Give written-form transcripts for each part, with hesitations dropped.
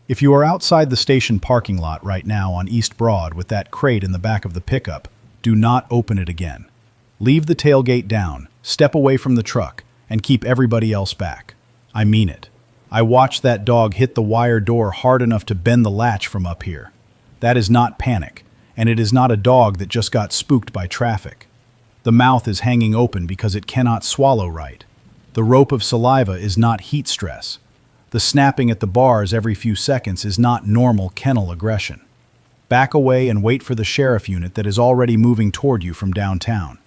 If you are outside the station parking lot right now on East Broad with that crate in the back of the pickup, do not open it again. Leave the tailgate down, step away from the truck, and keep everybody else back. I mean it. I watched that dog hit the wire door hard enough to bend the latch from up here. That is not panic, and it is not a dog that just got spooked by traffic. The mouth is hanging open because it cannot swallow right. The rope of saliva is not heat stress. The snapping at the bars every few seconds is not normal kennel aggression. Back away and wait for the sheriff unit that is already moving toward you from downtown.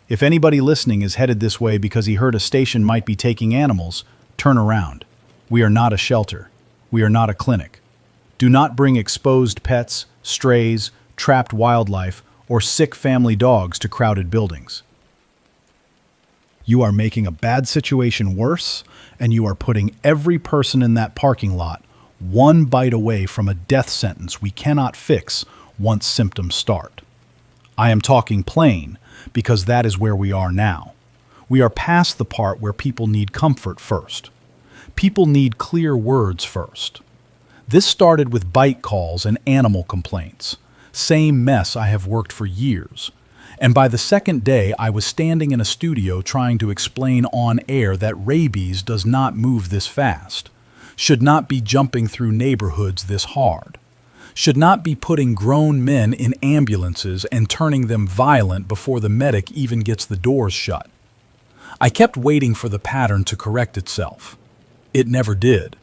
If anybody listening is headed this way because he heard a station might be taking animals, turn around. We are not a shelter. We are not a clinic. Do not bring exposed pets, strays, trapped wildlife, or sick family dogs to crowded buildings. You are making a bad situation worse, and you are putting every person in that parking lot one bite away from a death sentence we cannot fix once symptoms start. I am talking plain because that is where we are now. We are past the part where people need comfort first. People need clear words first. This started with bite calls and animal complaints. Same mess I have worked for years. And by the second day, I was standing in a studio trying to explain on air that rabies does not move this fast, should not be jumping through neighborhoods this hard, should not be putting grown men in ambulances and turning them violent before the medic even gets the doors shut. I kept waiting for the pattern to correct itself. It never did.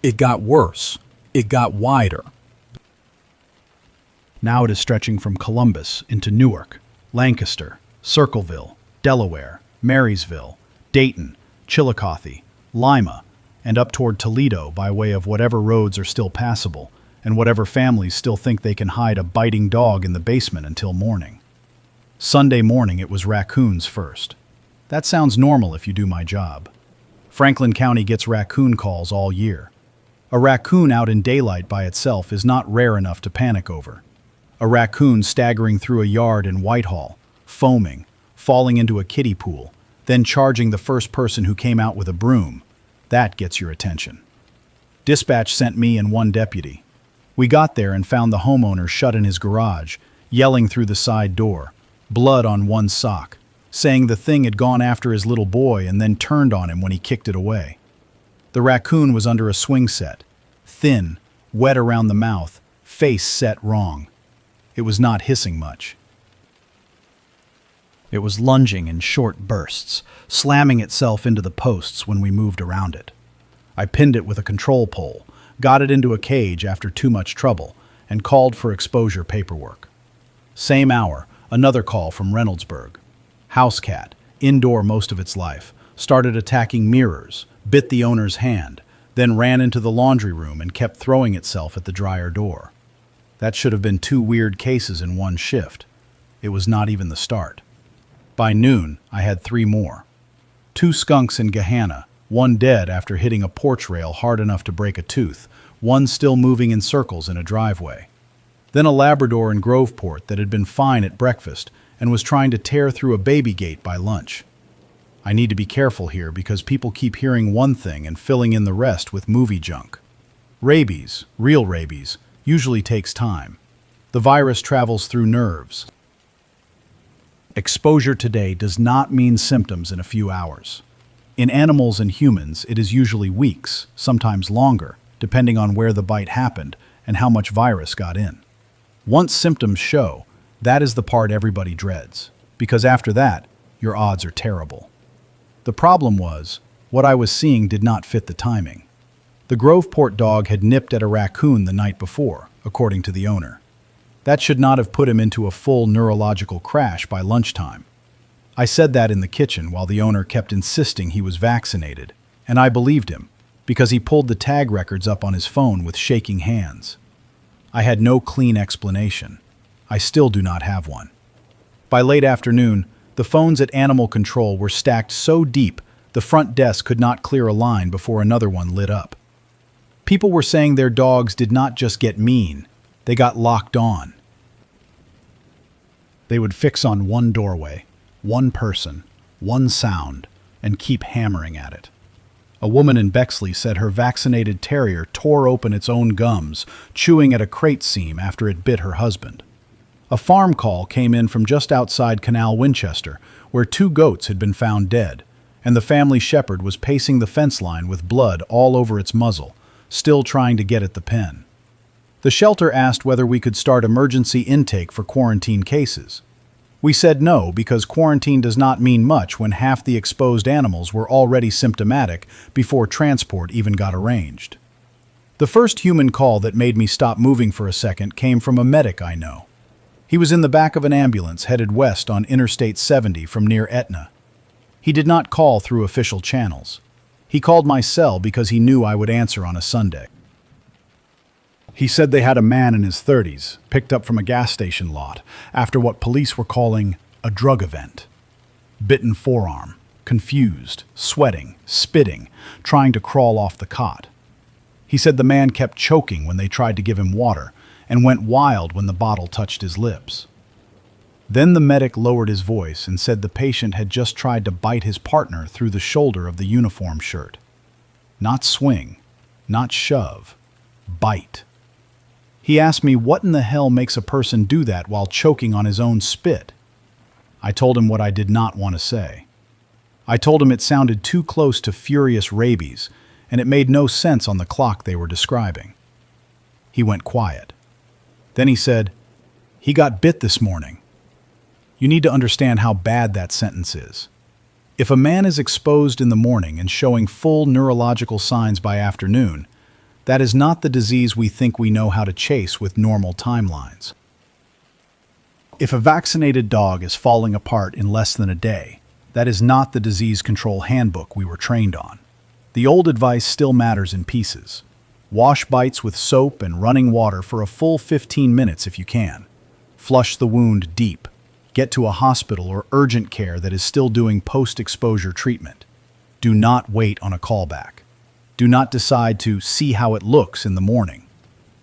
It got worse. It got wider. Now it is stretching from Columbus into Newark, Lancaster, Circleville, Delaware, Marysville, Dayton, Chillicothe, Lima, and up toward Toledo by way of whatever roads are still passable and whatever families still think they can hide a biting dog in the basement until morning. Sunday morning it was raccoons first. That sounds normal if you do my job. Franklin County gets raccoon calls all year. A raccoon out in daylight by itself is not rare enough to panic over. A raccoon staggering through a yard in Whitehall, foaming, falling into a kiddie pool, then charging the first person who came out with a broom. That gets your attention. Dispatch sent me and one deputy. We got there and found the homeowner shut in his garage, yelling through the side door, blood on one sock, saying the thing had gone after his little boy and then turned on him when he kicked it away. The raccoon was under a swing set, thin, wet around the mouth, face set wrong. It was not hissing much. It was lunging in short bursts, slamming itself into the posts when we moved around it. I pinned it with a control pole, got it into a cage after too much trouble, and called for exposure paperwork. Same hour, another call from Reynoldsburg. House cat, indoor most of its life, started attacking mirrors, bit the owner's hand, then ran into the laundry room and kept throwing itself at the dryer door. That should have been 2 weird cases in one shift. It was not even the start. By noon, I had 3 more. 2 skunks in Gahanna, one dead after hitting a porch rail hard enough to break a tooth, one still moving in circles in a driveway. Then a Labrador in Groveport that had been fine at breakfast and was trying to tear through a baby gate by lunch. I need to be careful here because people keep hearing one thing and filling in the rest with movie junk. Rabies, real rabies, usually takes time. The virus travels through nerves. Exposure today does not mean symptoms in a few hours. In animals and humans, it is usually weeks, sometimes longer, depending on where the bite happened and how much virus got in. Once symptoms show, that is the part everybody dreads, because after that, your odds are terrible. The problem was, what I was seeing did not fit the timing. The Groveport dog had nipped at a raccoon the night before, according to the owner. That should not have put him into a full neurological crash by lunchtime. I said that in the kitchen while the owner kept insisting he was vaccinated, and I believed him, because he pulled the tag records up on his phone with shaking hands. I had no clean explanation. I still do not have one. By late afternoon, the phones at Animal Control were stacked so deep the front desk could not clear a line before another one lit up. People were saying their dogs did not just get mean, they got locked on. They would fix on one doorway, one person, one sound, and keep hammering at it. A woman in Bexley said her vaccinated terrier tore open its own gums, chewing at a crate seam after it bit her husband. A farm call came in from just outside Canal Winchester, where 2 goats had been found dead, and the family shepherd was pacing the fence line with blood all over its muzzle, still trying to get at the pen. The shelter asked whether we could start emergency intake for quarantine cases. We said no, because quarantine does not mean much when half the exposed animals were already symptomatic before transport even got arranged. The first human call that made me stop moving for a second came from a medic I know. He was in the back of an ambulance headed west on Interstate 70 from near Etna. He did not call through official channels. He called my cell because he knew I would answer on a Sunday. He said they had a man in his 30s, picked up from a gas station lot, after what police were calling a drug event. Bitten forearm, confused, sweating, spitting, trying to crawl off the cot. He said the man kept choking when they tried to give him water, and went wild when the bottle touched his lips. Then the medic lowered his voice and said the patient had just tried to bite his partner through the shoulder of the uniform shirt. Not swing, not shove, bite. He asked me what in the hell makes a person do that while choking on his own spit. I told him what I did not want to say. I told him it sounded too close to furious rabies, and it made no sense on the clock they were describing. He went quiet. Then he said, "He got bit this morning." You need to understand how bad that sentence is. If a man is exposed in the morning and showing full neurological signs by afternoon, that is not the disease we think we know how to chase with normal timelines. If a vaccinated dog is falling apart in less than a day, that is not the disease control handbook we were trained on. The old advice still matters in pieces. Wash bites with soap and running water for a full 15 minutes if you can. Flush the wound deep. Get to a hospital or urgent care that is still doing post-exposure treatment. Do not wait on a callback. Do not decide to see how it looks in the morning.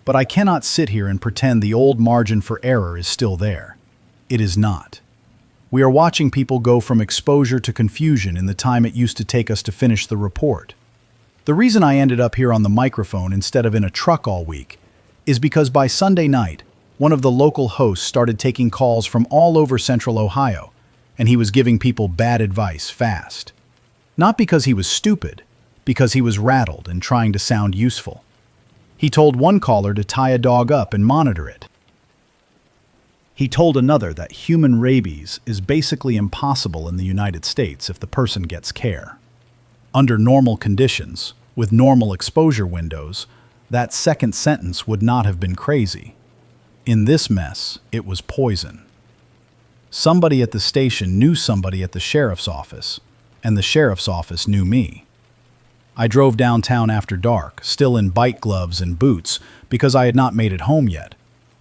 But I cannot sit here and pretend the old margin for error is still there. It is not. We are watching people go from exposure to confusion in the time it used to take us to finish the report. The reason I ended up here on the microphone instead of in a truck all week is because by Sunday night, one of the local hosts started taking calls from all over central Ohio, and he was giving people bad advice fast. Not because he was stupid, because he was rattled and trying to sound useful. He told one caller to tie a dog up and monitor it. He told another that human rabies is basically impossible in the United States if the person gets care. Under normal conditions, with normal exposure windows, that second sentence would not have been crazy. In this mess, it was poison. Somebody at the station knew somebody at the sheriff's office, and the sheriff's office knew me. I drove downtown after dark, still in bike gloves and boots because I had not made it home yet,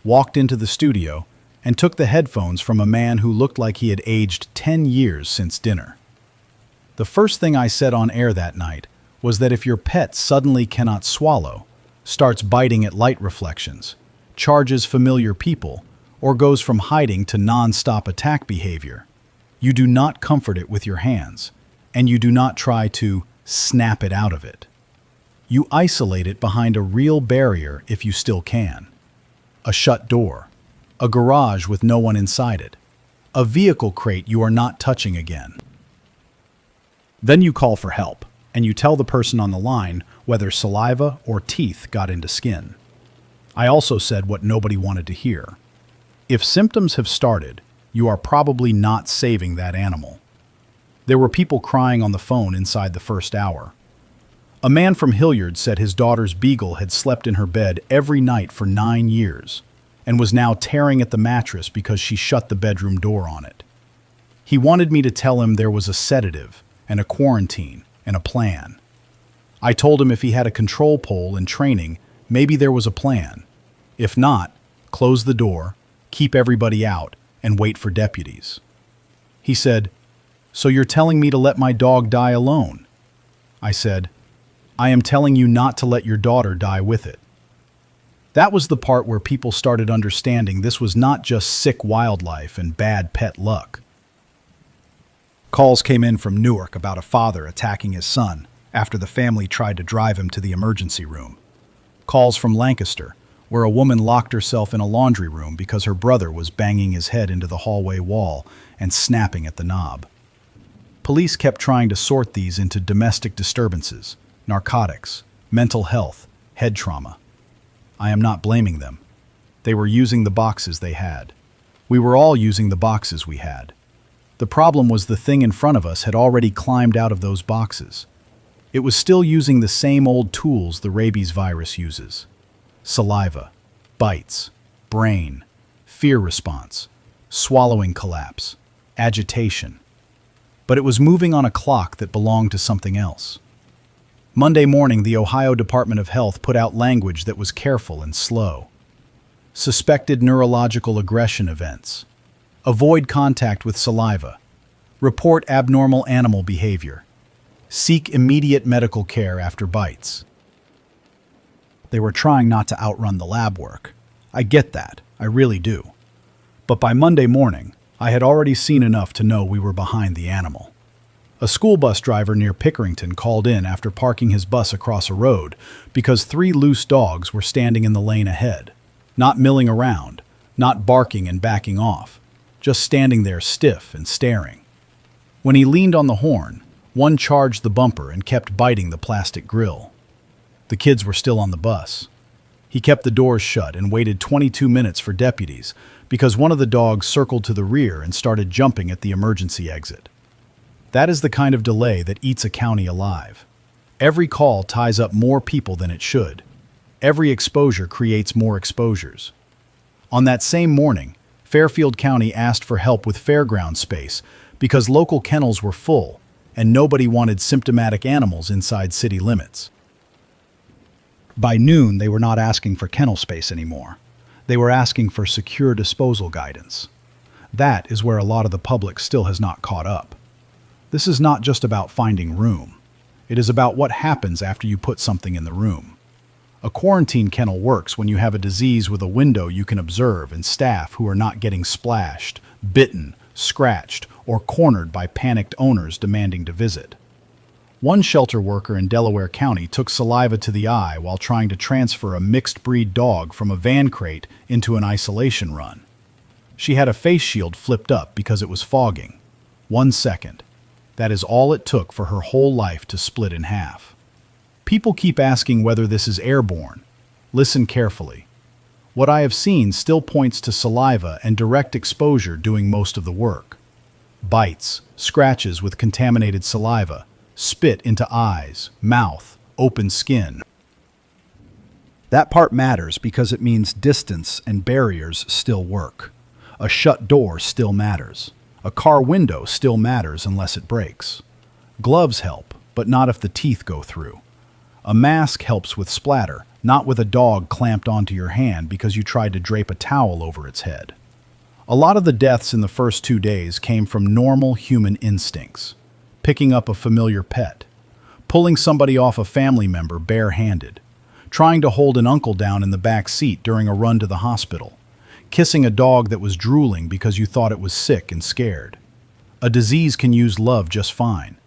walked into the studio, and took the headphones from a man who looked like he had aged 10 years since dinner. The first thing I said on air that night was that if your pet suddenly cannot swallow, starts biting at light reflections, charges familiar people, or goes from hiding to non-stop attack behavior, you do not comfort it with your hands, and you do not try to snap it out of it. You isolate it behind a real barrier if you still can. A shut door, a garage with no one inside it, a vehicle crate you are not touching again. Then you call for help, and you tell the person on the line whether saliva or teeth got into skin. I also said what nobody wanted to hear. If symptoms have started, you are probably not saving that animal. There were people crying on the phone inside the first hour. A man from Hilliard said his daughter's beagle had slept in her bed every night for 9 years and was now tearing at the mattress because she shut the bedroom door on it. He wanted me to tell him there was a sedative and a quarantine and a plan. I told him if he had a control pole and training, maybe there was a plan. If not, close the door, keep everybody out, and wait for deputies. He said, "So you're telling me to let my dog die alone?" I said, "I am telling you not to let your daughter die with it." That was the part where people started understanding this was not just sick wildlife and bad pet luck. Calls came in from Newark about a father attacking his son after the family tried to drive him to the emergency room. Calls from Lancaster, where a woman locked herself in a laundry room because her brother was banging his head into the hallway wall and snapping at the knob. Police kept trying to sort these into domestic disturbances, narcotics, mental health, head trauma. I am not blaming them. They were using the boxes they had. We were all using the boxes we had. The problem was the thing in front of us had already climbed out of those boxes. It was still using the same old tools the rabies virus uses. Saliva, bites, brain, fear response, swallowing collapse, agitation. But it was moving on a clock that belonged to something else. Monday morning, the Ohio Department of Health put out language that was careful and slow. Suspected neurological aggression events. Avoid contact with saliva. Report abnormal animal behavior. Seek immediate medical care after bites. They were trying not to outrun the lab work. I get that, I really do. But by Monday morning, I had already seen enough to know we were behind the animal. A school bus driver near Pickerington called in after parking his bus across a road because 3 loose dogs were standing in the lane ahead, not milling around, not barking and backing off, just standing there stiff and staring. When he leaned on the horn, one charged the bumper and kept biting the plastic grill. The kids were still on the bus. He kept the doors shut and waited 22 minutes for deputies because one of the dogs circled to the rear and started jumping at the emergency exit. That is the kind of delay that eats a county alive. Every call ties up more people than it should. Every exposure creates more exposures. On that same morning, Fairfield County asked for help with fairground space because local kennels were full and nobody wanted symptomatic animals inside city limits. By noon, they were not asking for kennel space anymore. They were asking for secure disposal guidance. That is where a lot of the public still has not caught up. This is not just about finding room. It is about what happens after you put something in the room. A quarantine kennel works when you have a disease with a window you can observe and staff who are not getting splashed, bitten, scratched, or cornered by panicked owners demanding to visit. One shelter worker in Delaware County took saliva to the eye while trying to transfer a mixed-breed dog from a van crate into an isolation run. She had a face shield flipped up because it was fogging. 1 second. That is all it took for her whole life to split in half. People keep asking whether this is airborne. Listen carefully. What I have seen still points to saliva and direct exposure doing most of the work. Bites, scratches with contaminated saliva, spit into eyes, mouth, open skin. That part matters because it means distance and barriers still work. A shut door still matters. A car window still matters unless it breaks. Gloves help, but not if the teeth go through. A mask helps with splatter, not with a dog clamped onto your hand because you tried to drape a towel over its head. A lot of the deaths in the first 2 days came from normal human instincts. Picking up a familiar pet, pulling somebody off a family member barehanded, trying to hold an uncle down in the back seat during a run to the hospital, kissing a dog that was drooling because you thought it was sick and scared. A disease can use love just fine.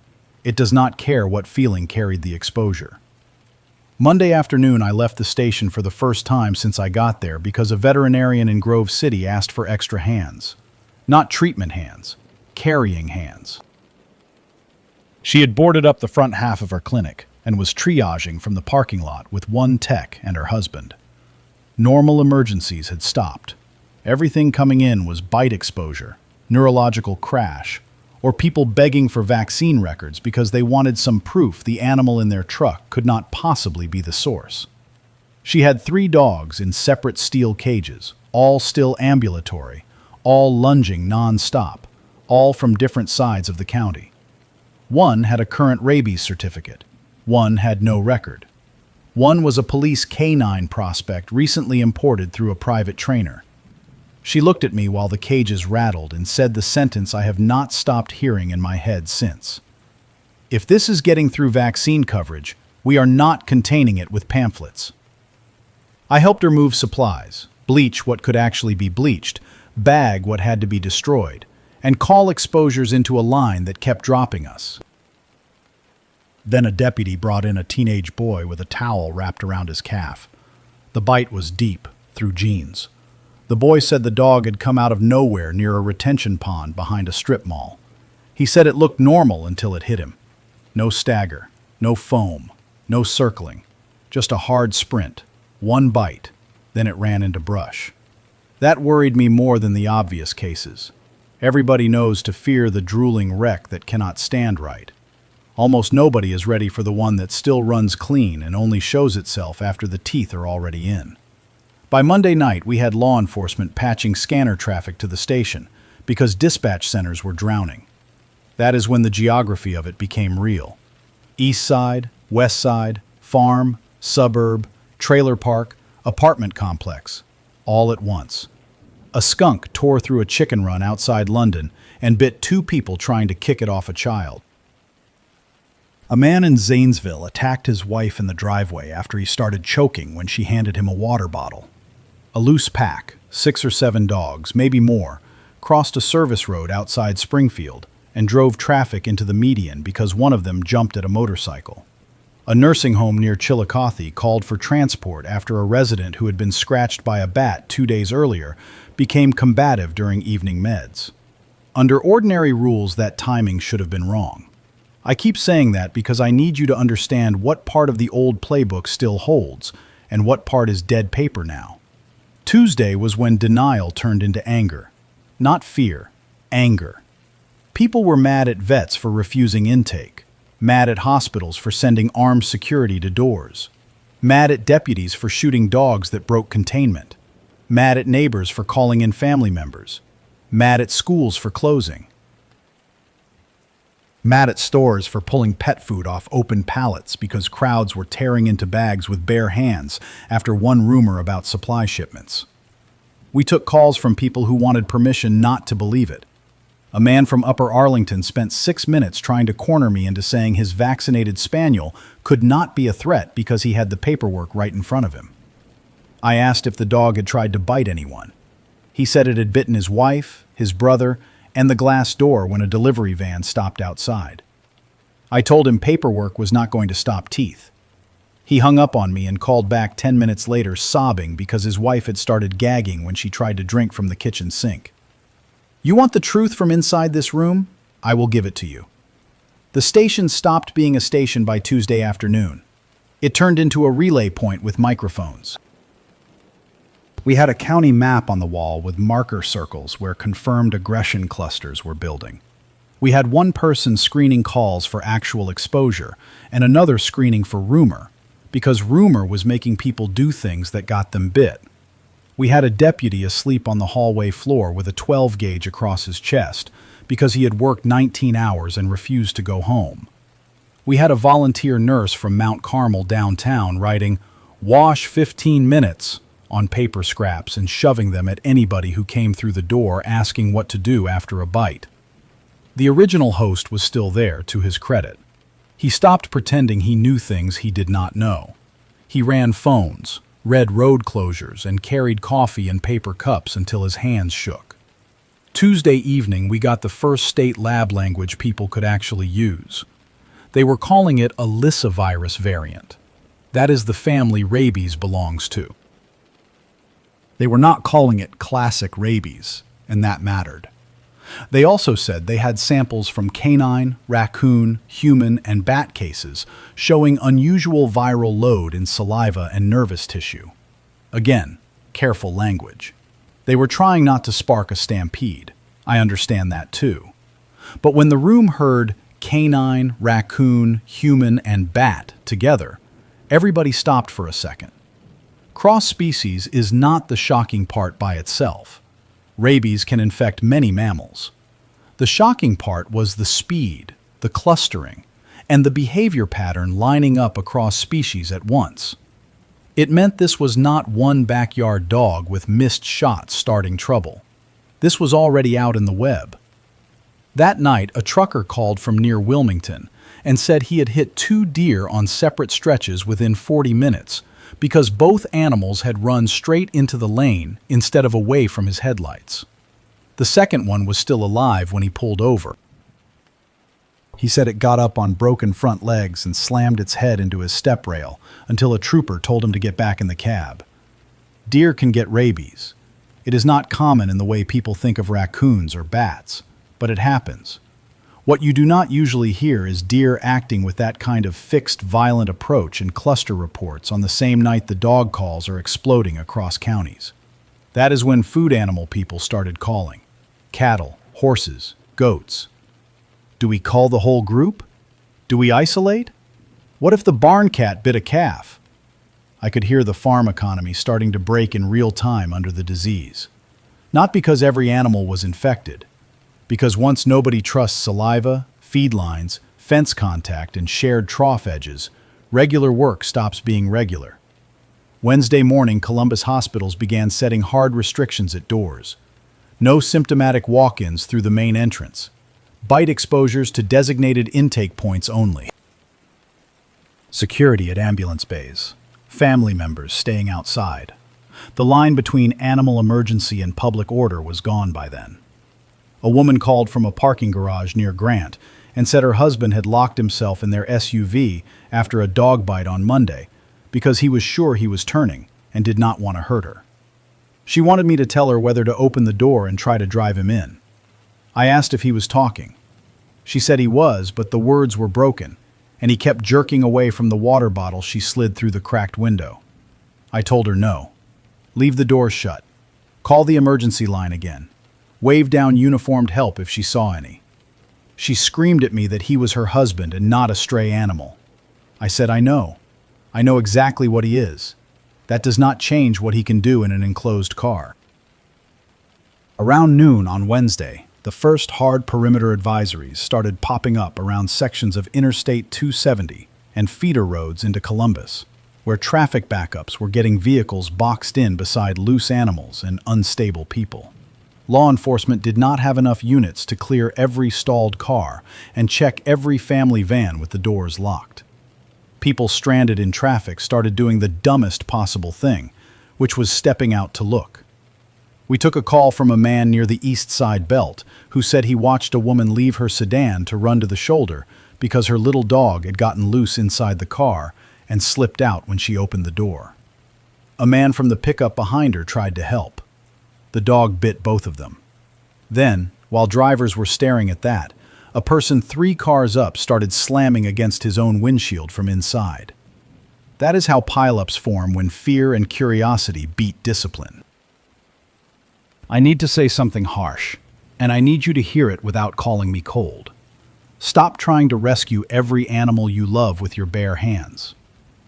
It does not care what feeling carried the exposure. Monday afternoon, I left the station for the first time since I got there because a veterinarian in Grove City asked for extra hands. Not treatment hands, carrying hands. She had boarded up the front half of her clinic and was triaging from the parking lot with one tech and her husband. Normal emergencies had stopped. Everything coming in was bite exposure, neurological crash, or people begging for vaccine records because they wanted some proof the animal in their truck could not possibly be the source. She had 3 dogs in separate steel cages, all still ambulatory, all lunging non-stop, all from different sides of the county. One had a current rabies certificate. One had no record. One was a police canine prospect recently imported through a private trainer. She looked at me while the cages rattled and said the sentence I have not stopped hearing in my head since. If this is getting through vaccine coverage, we are not containing it with pamphlets. I helped her move supplies, bleach what could actually be bleached, bag what had to be destroyed, and call exposures into a line that kept dropping us. Then a deputy brought in a teenage boy with a towel wrapped around his calf. The bite was deep, through jeans. The boy said the dog had come out of nowhere near a retention pond behind a strip mall. He said it looked normal until it hit him. No stagger, no foam, no circling, just a hard sprint, one bite, then it ran into brush. That worried me more than the obvious cases. Everybody knows to fear the drooling wreck that cannot stand right. Almost nobody is ready for the one that still runs clean and only shows itself after the teeth are already in. By Monday night, we had law enforcement patching scanner traffic to the station because dispatch centers were drowning. That is when the geography of it became real. East side, west side, farm, suburb, trailer park, apartment complex, all at once. A skunk tore through a chicken run outside London and bit 2 people trying to kick it off a child. A man in Zanesville attacked his wife in the driveway after he started choking when she handed him a water bottle. A loose pack, 6 or 7 dogs, maybe more, crossed a service road outside Springfield and drove traffic into the median because one of them jumped at a motorcycle. A nursing home near Chillicothe called for transport after a resident who had been scratched by a bat 2 days earlier became combative during evening meds. Under ordinary rules, that timing should have been wrong. I keep saying that because I need you to understand what part of the old playbook still holds and what part is dead paper now. Tuesday was when denial turned into anger. Not fear, anger. People were mad at vets for refusing intake, mad at hospitals for sending armed security to doors, mad at deputies for shooting dogs that broke containment, mad at neighbors for calling in family members, mad at schools for closing, mad at stores for pulling pet food off open pallets because crowds were tearing into bags with bare hands after one rumor about supply shipments. We took calls from people who wanted permission not to believe it. A man from Upper Arlington spent 6 minutes trying to corner me into saying his vaccinated spaniel could not be a threat because he had the paperwork right in front of him. I asked if the dog had tried to bite anyone. He said it had bitten his wife, his brother, and the glass door when a delivery van stopped outside. I told him paperwork was not going to stop teeth. He hung up on me and called back 10 minutes later sobbing because his wife had started gagging when she tried to drink from the kitchen sink. You want the truth from inside this room? I will give it to you. The station stopped being a station by Tuesday afternoon. It turned into a relay point with microphones. We had a county map on the wall with marker circles where confirmed aggression clusters were building. We had one person screening calls for actual exposure and another screening for rumor, because rumor was making people do things that got them bit. We had a deputy asleep on the hallway floor with a 12 gauge across his chest because he had worked 19 hours and refused to go home. We had a volunteer nurse from Mount Carmel downtown writing, "Wash 15 minutes," on paper scraps and shoving them at anybody who came through the door asking what to do after a bite. The original host was still there, to his credit. He stopped pretending he knew things he did not know. He ran phones, read road closures, and carried coffee in paper cups until his hands shook. Tuesday evening, we got the first state lab language people could actually use. They were calling it a lyssavirus variant. That is the family rabies belongs to. They were not calling it classic rabies, and that mattered. They also said they had samples from canine, raccoon, human, and bat cases showing unusual viral load in saliva and nervous tissue. Again, careful language. They were trying not to spark a stampede. I understand that too. But when the room heard canine, raccoon, human, and bat together, everybody stopped for a second. Cross-species is not the shocking part by itself. Rabies can infect many mammals. The shocking part was the speed, the clustering, and the behavior pattern lining up across species at once. It meant this was not one backyard dog with missed shots starting trouble. This was already out in the web. That night, a trucker called from near Wilmington and said he had hit 2 deer on separate stretches within 40 minutes because both animals had run straight into the lane instead of away from his headlights. The second one was still alive when he pulled over. He said it got up on broken front legs and slammed its head into his step rail until a trooper told him to get back in the cab. Deer can get rabies. It is not common in the way people think of raccoons or bats, but it happens. What you do not usually hear is deer acting with that kind of fixed, violent approach in cluster reports on the same night the dog calls are exploding across counties. That is when food animal people started calling. Cattle, horses, goats. Do we call the whole group? Do we isolate? What if the barn cat bit a calf? I could hear the farm economy starting to break in real time under the disease. Not because every animal was infected, because once nobody trusts saliva, feed lines, fence contact, and shared trough edges, regular work stops being regular. Wednesday morning, Columbus hospitals began setting hard restrictions at doors. No symptomatic walk-ins through the main entrance. Bite exposures to designated intake points only. Security at ambulance bays. Family members staying outside. The line between animal emergency and public order was gone by then. A woman called from a parking garage near Grant and said her husband had locked himself in their SUV after a dog bite on Monday because he was sure he was turning and did not want to hurt her. She wanted me to tell her whether to open the door and try to drive him in. I asked if he was talking. She said he was, but the words were broken, and he kept jerking away from the water bottle she slid through the cracked window. I told her no. Leave the doors shut. Call the emergency line again. Wave down uniformed help if she saw any. She screamed at me that he was her husband and not a stray animal. I said, I know. I know exactly what he is. That does not change what he can do in an enclosed car. Around noon on Wednesday, the first hard perimeter advisories started popping up around sections of Interstate 270 and feeder roads into Columbus, where traffic backups were getting vehicles boxed in beside loose animals and unstable people. Law enforcement did not have enough units to clear every stalled car and check every family van with the doors locked. People stranded in traffic started doing the dumbest possible thing, which was stepping out to look. We took a call from a man near the East Side Belt who said he watched a woman leave her sedan to run to the shoulder because her little dog had gotten loose inside the car and slipped out when she opened the door. A man from the pickup behind her tried to help. The dog bit both of them. Then, while drivers were staring at that, a person 3 cars up started slamming against his own windshield from inside. That is how pileups form when fear and curiosity beat discipline. I need to say something harsh, and I need you to hear it without calling me cold. Stop trying to rescue every animal you love with your bare hands.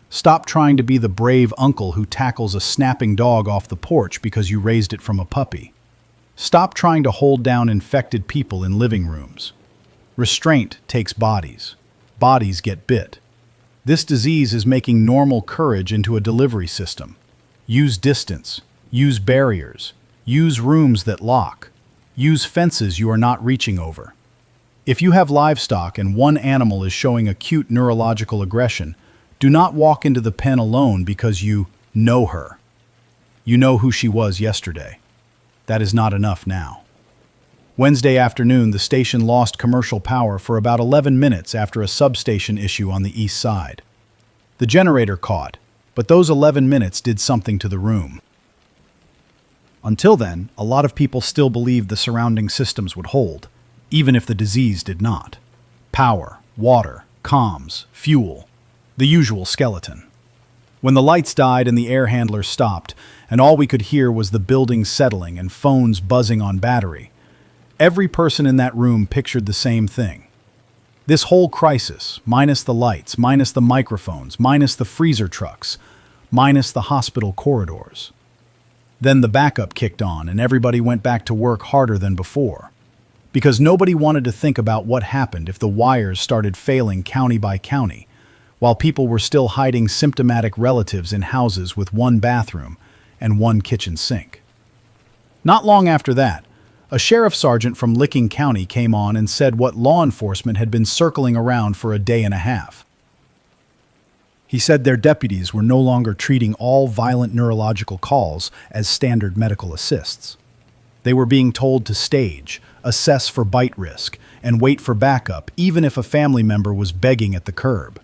Stop trying to be the brave uncle who tackles a snapping dog off the porch because you raised it from a puppy. Stop trying to hold down infected people in living rooms. Restraint takes bodies. Bodies get bit. This disease is making normal courage into a delivery system. Use distance. Use barriers. Use rooms that lock. Use fences you are not reaching over. If you have livestock and one animal is showing acute neurological aggression, do not walk into the pen alone because you know her. You know who she was yesterday. That is not enough now. Wednesday afternoon, the station lost commercial power for about 11 minutes after a substation issue on the east side. The generator caught, but those 11 minutes did something to the room. Until then, a lot of people still believed the surrounding systems would hold, even if the disease did not. Power, water, comms, fuel. The usual skeleton. When the lights died and the air handlers stopped, and all we could hear was the building settling and phones buzzing on battery, every person in that room pictured the same thing. This whole crisis, minus the lights, minus the microphones, minus the freezer trucks, minus the hospital corridors. Then the backup kicked on and everybody went back to work harder than before. Because nobody wanted to think about what happened if the wires started failing county by county, while people were still hiding symptomatic relatives in houses with 1 bathroom and 1 kitchen sink. Not long after that, a sheriff sergeant from Licking County came on and said what law enforcement had been circling around for a day and a half. He said their deputies were no longer treating all violent neurological calls as standard medical assists. They were being told to stage, assess for bite risk, and wait for backup even if a family member was begging at the curb.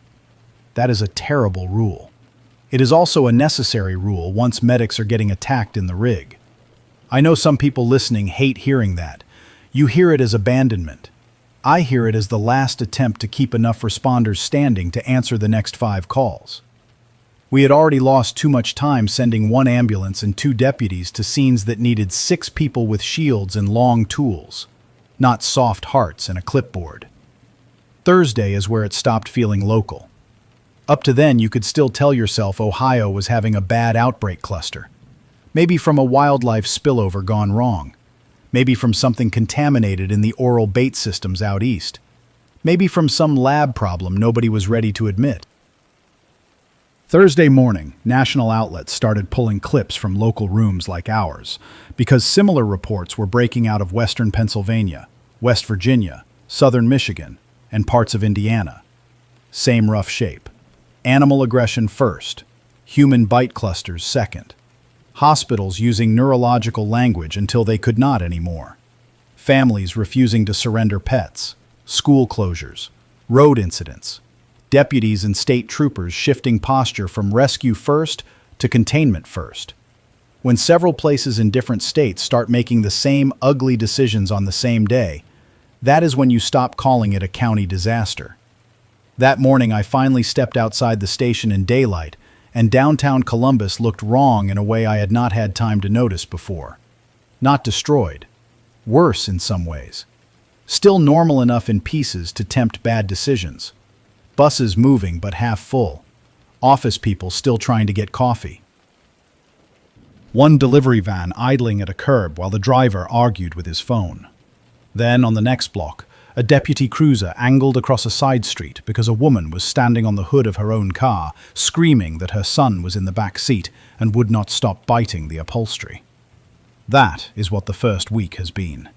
That is a terrible rule. It is also a necessary rule once medics are getting attacked in the rig. I know some people listening hate hearing that. You hear it as abandonment. I hear it as the last attempt to keep enough responders standing to answer the next 5 calls. We had already lost too much time sending 1 ambulance and 2 deputies to scenes that needed 6 people with shields and long tools, not soft hearts and a clipboard. Thursday is where it stopped feeling local. Up to then, you could still tell yourself Ohio was having a bad outbreak cluster. Maybe from a wildlife spillover gone wrong. Maybe from something contaminated in the oral bait systems out east. Maybe from some lab problem nobody was ready to admit. Thursday morning, national outlets started pulling clips from local rooms like ours, because similar reports were breaking out of western Pennsylvania, West Virginia, southern Michigan, and parts of Indiana. Same rough shape. Animal aggression first, human bite clusters second. Hospitals using neurological language until they could not anymore. Families refusing to surrender pets, school closures, road incidents. Deputies and state troopers shifting posture from rescue first to containment first. When several places in different states start making the same ugly decisions on the same day, that is when you stop calling it a county disaster. That morning I finally stepped outside the station in daylight, and downtown Columbus looked wrong in a way I had not had time to notice before. Not destroyed. Worse in some ways. Still normal enough in pieces to tempt bad decisions. Buses moving but half full. Office people still trying to get coffee. One delivery van idling at a curb while the driver argued with his phone. Then, on the next block, a deputy cruiser angled across a side street because a woman was standing on the hood of her own car, screaming that her son was in the back seat and would not stop biting the upholstery. That is what the first week has been.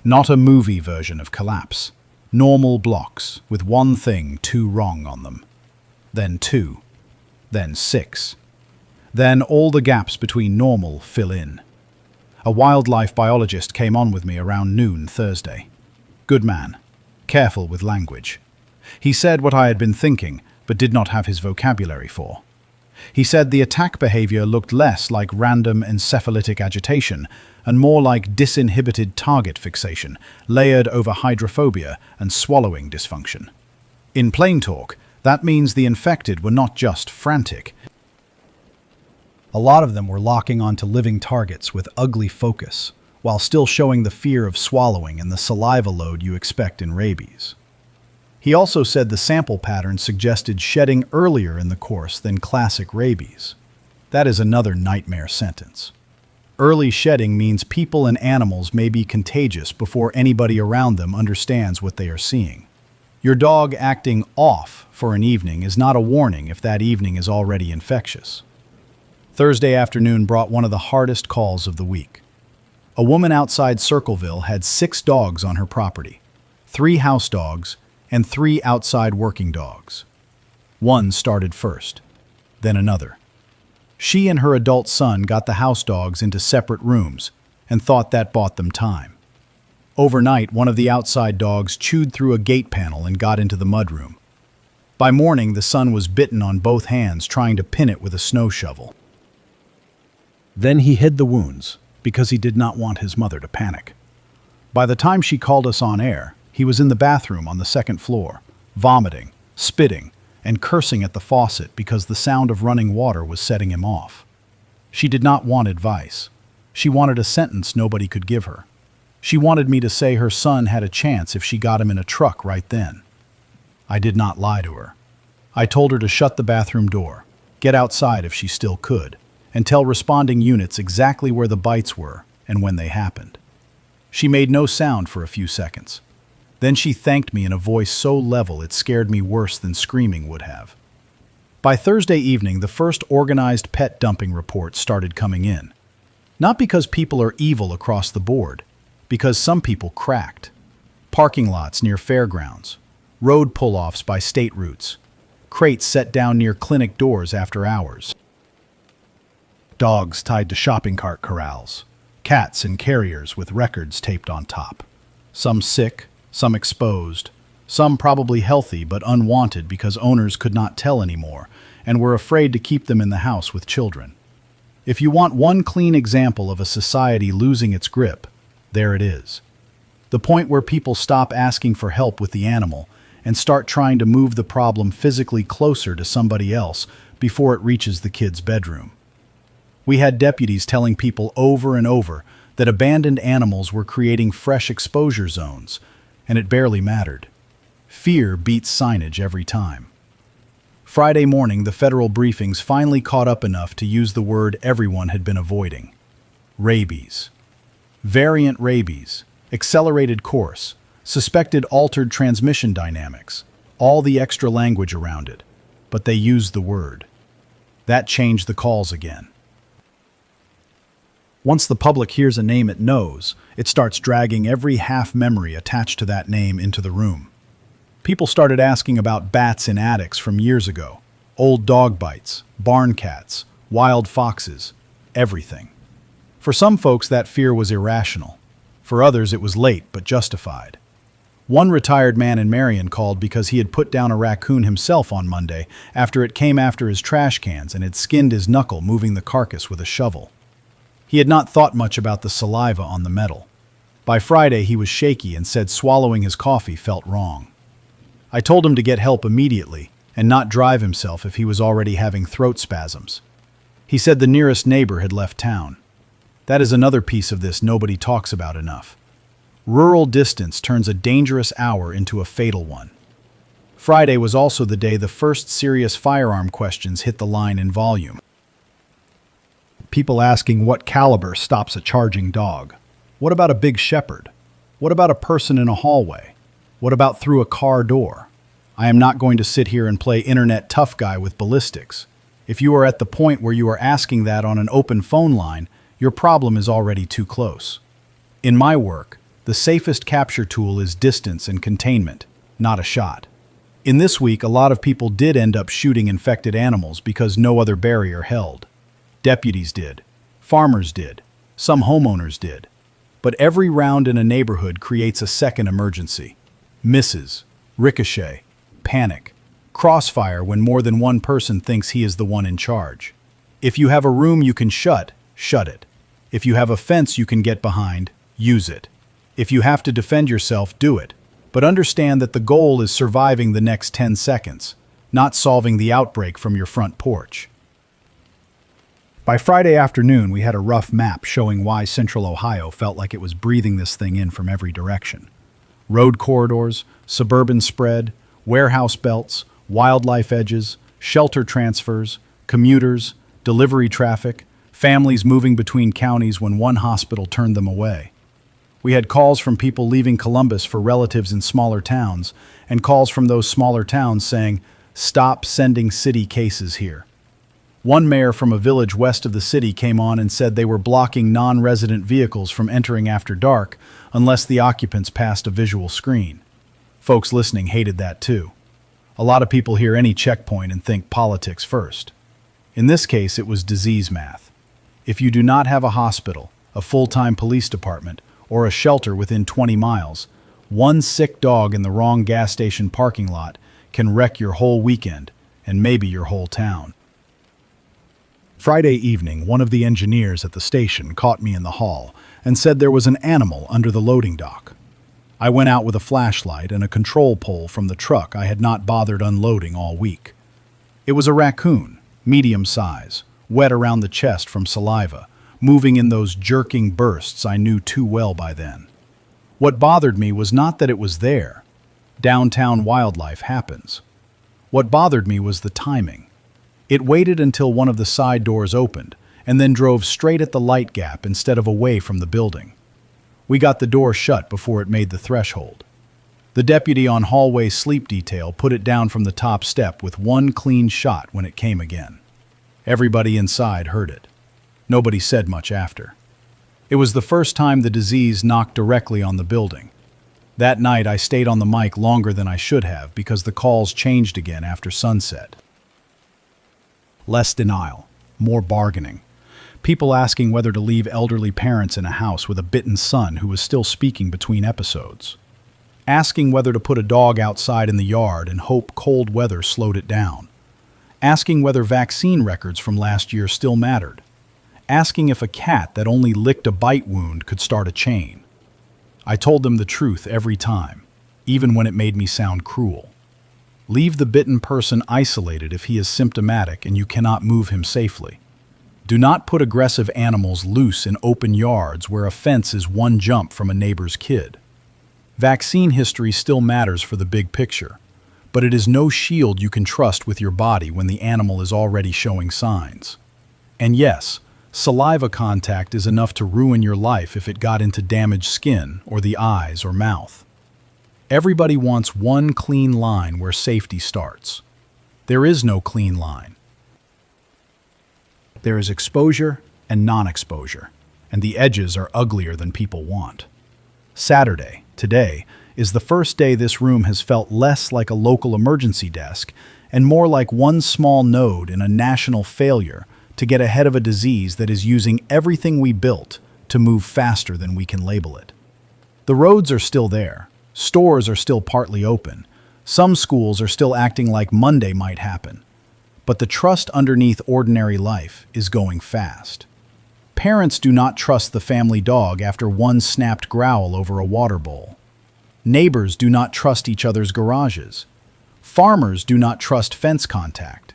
Not a movie version of collapse. Normal blocks with one thing 2 wrong on them. Then 2. Then 6. Then all the gaps between normal fill in. A wildlife biologist came on with me around noon Thursday. Good man. Careful with language. He said what I had been thinking, but did not have his vocabulary for. He said the attack behavior looked less like random encephalitic agitation and more like disinhibited target fixation, layered over hydrophobia and swallowing dysfunction. In plain talk, that means the infected were not just frantic. A lot of them were locking onto living targets with ugly focus, while still showing the fear of swallowing and the saliva load you expect in rabies. He also said the sample pattern suggested shedding earlier in the course than classic rabies. That is another nightmare sentence. Early shedding means people and animals may be contagious before anybody around them understands what they are seeing. Your dog acting off for an evening is not a warning if that evening is already infectious. Thursday afternoon brought one of the hardest calls of the week. A woman outside Circleville had 6 dogs on her property, 3 house dogs, and 3 outside working dogs. One started first, then another. She and her adult son got the house dogs into separate rooms and thought that bought them time. Overnight, one of the outside dogs chewed through a gate panel and got into the mudroom. By morning, the son was bitten on both hands trying to pin it with a snow shovel. Then he hid the wounds because he did not want his mother to panic. By the time she called us on air, he was in the bathroom on the 2nd floor, vomiting, spitting, and cursing at the faucet because the sound of running water was setting him off. She did not want advice. She wanted a sentence nobody could give her. She wanted me to say her son had a chance if she got him in a truck right then. I did not lie to her. I told her to shut the bathroom door, get outside if she still could, and tell responding units exactly where the bites were and when they happened. She made no sound for a few seconds. Then she thanked me in a voice so level it scared me worse than screaming would have. By Thursday evening, the first organized pet dumping reports started coming in. Not because people are evil across the board, because some people cracked. Parking lots near fairgrounds, road pull-offs by state routes, crates set down near clinic doors after hours. Dogs tied to shopping cart corrals, cats in carriers with records taped on top. Some sick, some exposed, some probably healthy but unwanted because owners could not tell anymore and were afraid to keep them in the house with children. If you want one clean example of a society losing its grip, there it is. The point where people stop asking for help with the animal and start trying to move the problem physically closer to somebody else before it reaches the kid's bedroom. We had deputies telling people over and over that abandoned animals were creating fresh exposure zones, and it barely mattered. Fear beats signage every time. Friday morning, the federal briefings finally caught up enough to use the word everyone had been avoiding. Rabies. Variant rabies, accelerated course, suspected altered transmission dynamics, all the extra language around it, but they used the word. That changed the calls again. Once the public hears a name it knows, it starts dragging every half-memory attached to that name into the room. People started asking about bats in attics from years ago, old dog bites, barn cats, wild foxes, everything. For some folks that fear was irrational. For others it was late but justified. One retired man in Marion called because he had put down a raccoon himself on Monday after it came after his trash cans and had skinned his knuckle moving the carcass with a shovel. He had not thought much about the saliva on the metal. By Friday he was shaky and said swallowing his coffee felt wrong. I told him to get help immediately and not drive himself if he was already having throat spasms. He said the nearest neighbor had left town. That is another piece of this nobody talks about enough. Rural distance turns a dangerous hour into a fatal one. Friday was also the day the first serious firearm questions hit the line in volume. People asking what caliber stops a charging dog. What about a big shepherd? What about a person in a hallway? What about through a car door? I am not going to sit here and play internet tough guy with ballistics. If you are at the point where you are asking that on an open phone line, your problem is already too close. In my work, the safest capture tool is distance and containment, not a shot. In this week, a lot of people did end up shooting infected animals because no other barrier held. Deputies did. Farmers did. Some homeowners did. But every round in a neighborhood creates a second emergency. Misses, ricochet, panic, crossfire when more than one person thinks he is the one in charge. If you have a room you can shut, shut it. If you have a fence you can get behind, use it. If you have to defend yourself, do it. But understand that the goal is surviving the next 10 seconds, not solving the outbreak from your front porch. By Friday afternoon, we had a rough map showing why Central Ohio felt like it was breathing this thing in from every direction. Road corridors, suburban spread, warehouse belts, wildlife edges, shelter transfers, commuters, delivery traffic, families moving between counties when one hospital turned them away. We had calls from people leaving Columbus for relatives in smaller towns, and calls from those smaller towns saying, "Stop sending city cases here." One mayor from a village west of the city came on and said they were blocking non-resident vehicles from entering after dark unless the occupants passed a visual screen. Folks listening hated that too. A lot of people hear any checkpoint and think politics first. In this case, it was disease math. If you do not have a hospital, a full-time police department, or a shelter within 20 miles, one sick dog in the wrong gas station parking lot can wreck your whole weekend and maybe your whole town. Friday evening, one of the engineers at the station caught me in the hall and said there was an animal under the loading dock. I went out with a flashlight and a control pole from the truck I had not bothered unloading all week. It was a raccoon, medium size, wet around the chest from saliva, moving in those jerking bursts I knew too well by then. What bothered me was not that it was there. Downtown wildlife happens. What bothered me was the timing. It waited until one of the side doors opened, and then drove straight at the light gap instead of away from the building. We got the door shut before it made the threshold. The deputy on hallway sleep detail put it down from the top step with one clean shot when it came again. Everybody inside heard it. Nobody said much after. It was the first time the disease knocked directly on the building. That night I stayed on the mic longer than I should have because the calls changed again after sunset. Less denial, more bargaining. People asking whether to leave elderly parents in a house with a bitten son who was still speaking between episodes. Asking whether to put a dog outside in the yard and hope cold weather slowed it down. Asking whether vaccine records from last year still mattered. Asking if a cat that only licked a bite wound could start a chain. I told them the truth every time, even when it made me sound cruel. Leave the bitten person isolated if he is symptomatic and you cannot move him safely. Do not put aggressive animals loose in open yards where a fence is one jump from a neighbor's kid. Vaccine history still matters for the big picture, but it is no shield you can trust with your body when the animal is already showing signs. And yes, saliva contact is enough to ruin your life if it got into damaged skin or the eyes or mouth. Everybody wants one clean line where safety starts. There is no clean line. There is exposure and non-exposure, and the edges are uglier than people want. Saturday, today, is the first day this room has felt less like a local emergency desk and more like one small node in a national failure to get ahead of a disease that is using everything we built to move faster than we can label it. The roads are still there. Stores are still partly open. Some schools are still acting like Monday might happen. But the trust underneath ordinary life is going fast. Parents do not trust the family dog after one snapped growl over a water bowl. Neighbors do not trust each other's garages. Farmers do not trust fence contact.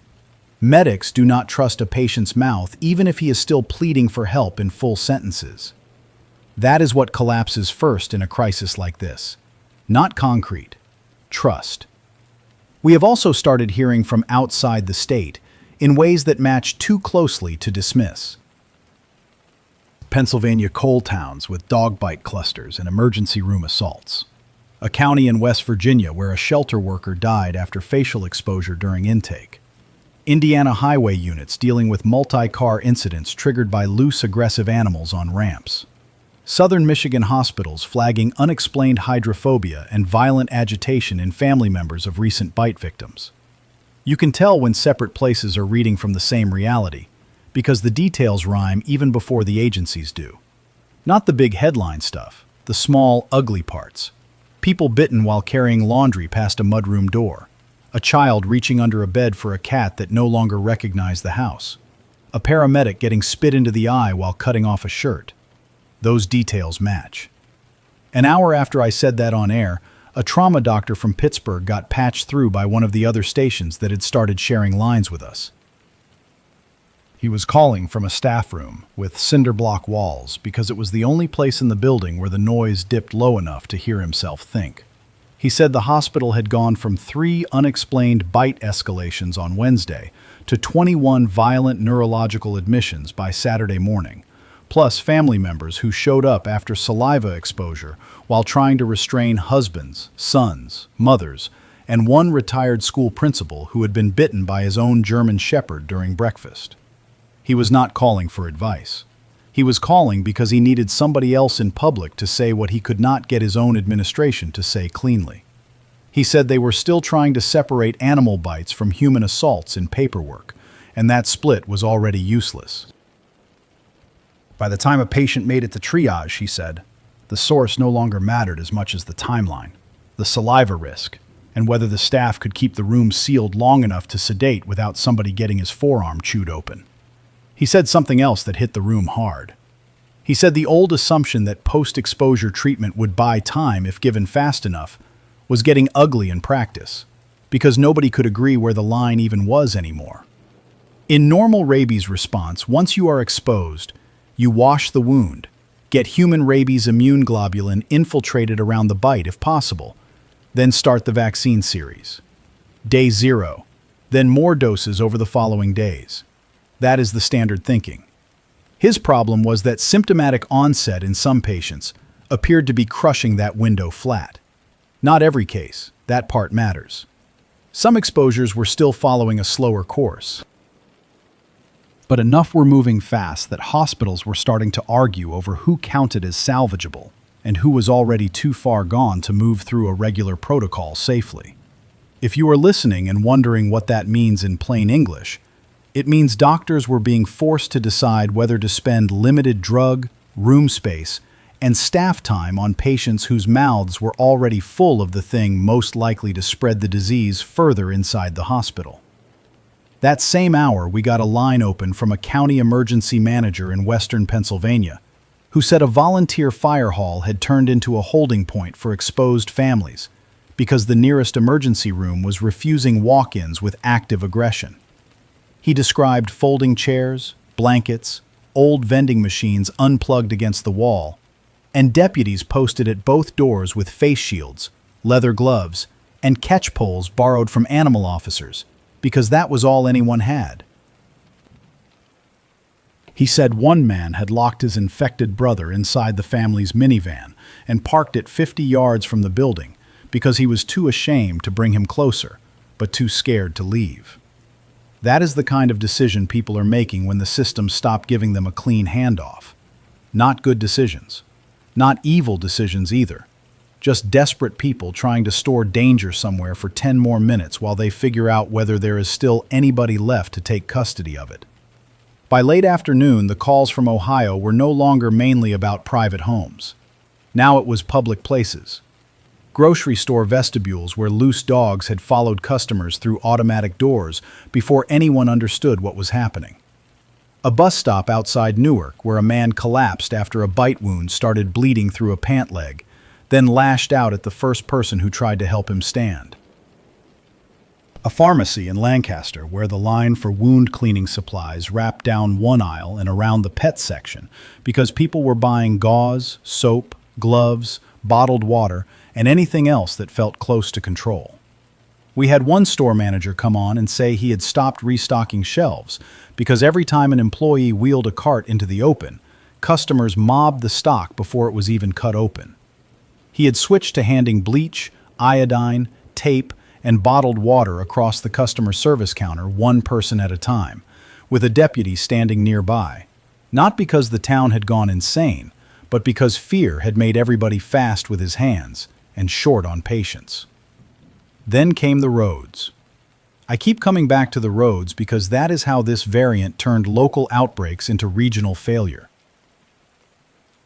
Medics do not trust a patient's mouth even if he is still pleading for help in full sentences. That is what collapses first in a crisis like this. Not concrete, trust. We have also started hearing from outside the state in ways that match too closely to dismiss. Pennsylvania coal towns with dog bite clusters and emergency room assaults. A county in West Virginia where a shelter worker died after facial exposure during intake. Indiana highway units dealing with multi-car incidents triggered by loose aggressive animals on ramps. Southern Michigan hospitals flagging unexplained hydrophobia and violent agitation in family members of recent bite victims. You can tell when separate places are reading from the same reality, because the details rhyme even before the agencies do. Not the big headline stuff, the small, ugly parts. People bitten while carrying laundry past a mudroom door. A child reaching under a bed for a cat that no longer recognized the house. A paramedic getting spit into the eye while cutting off a shirt. Those details match. An hour after I said that on air, a trauma doctor from Pittsburgh got patched through by one of the other stations that had started sharing lines with us. He was calling from a staff room with cinder block walls because it was the only place in the building where the noise dipped low enough to hear himself think. He said the hospital had gone from 3 unexplained bite escalations on Wednesday to 21 violent neurological admissions by Saturday morning, plus family members who showed up after saliva exposure while trying to restrain husbands, sons, mothers, and one retired school principal who had been bitten by his own German Shepherd during breakfast. He was not calling for advice. He was calling because he needed somebody else in public to say what he could not get his own administration to say cleanly. He said they were still trying to separate animal bites from human assaults in paperwork, and that split was already useless. By the time a patient made it to triage, he said, the source no longer mattered as much as the timeline, the saliva risk, and whether the staff could keep the room sealed long enough to sedate without somebody getting his forearm chewed open. He said something else that hit the room hard. He said the old assumption that post-exposure treatment would buy time if given fast enough was getting ugly in practice, because nobody could agree where the line even was anymore. In normal rabies response, once you are exposed, you wash the wound, get human rabies immune globulin infiltrated around the bite if possible, then start the vaccine series. Day 0, then more doses over the following days. That is the standard thinking. His problem was that symptomatic onset in some patients appeared to be crushing that window flat. Not every case, that part matters. Some exposures were still following a slower course. But enough were moving fast that hospitals were starting to argue over who counted as salvageable and who was already too far gone to move through a regular protocol safely. If you are listening and wondering what that means in plain English, It means doctors were being forced to decide whether to spend limited drug, room space, and staff time on patients whose mouths were already full of the thing most likely to spread the disease further inside the hospital. That same hour, we got a line open from a county emergency manager in western Pennsylvania, who said a volunteer fire hall had turned into a holding point for exposed families because the nearest emergency room was refusing walk-ins with active aggression. He described folding chairs, blankets, old vending machines unplugged against the wall, and deputies posted at both doors with face shields, leather gloves, and catch poles borrowed from animal officers, because that was all anyone had. He said one man had locked his infected brother inside the family's minivan and parked it 50 yards from the building because he was too ashamed to bring him closer, but too scared to leave. That is the kind of decision people are making when the system stopped giving them a clean handoff. Not good decisions. Not evil decisions either. Just desperate people trying to store danger somewhere for 10 more minutes while they figure out whether there is still anybody left to take custody of it. By late afternoon, the calls from Ohio were no longer mainly about private homes. Now it was public places. Grocery store vestibules where loose dogs had followed customers through automatic doors before anyone understood what was happening. A bus stop outside Newark where a man collapsed after a bite wound started bleeding through a pant leg, then lashed out at the first person who tried to help him stand. A pharmacy in Lancaster where the line for wound cleaning supplies wrapped down one aisle and around the pet section because people were buying gauze, soap, gloves, bottled water, and anything else that felt close to control. We had one store manager come on and say he had stopped restocking shelves because every time an employee wheeled a cart into the open, customers mobbed the stock before it was even cut open. He had switched to handing bleach, iodine, tape, and bottled water across the customer service counter one person at a time, with a deputy standing nearby, not because the town had gone insane, but because fear had made everybody fast with his hands and short on patience. Then came the roads. I keep coming back to the roads because that is how this variant turned local outbreaks into regional failure.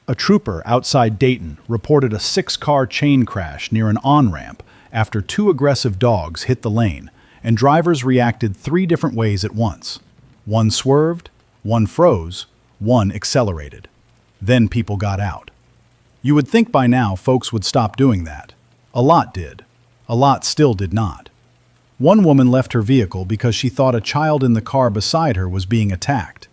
A trooper outside Dayton reported a 6-car chain crash near an on-ramp after 2 aggressive dogs hit the lane, and drivers reacted 3 different ways at once. One swerved, one froze, one accelerated. Then people got out. You would think by now folks would stop doing that. A lot did. A lot still did not. One woman left her vehicle because she thought a child in the car beside her was being attacked.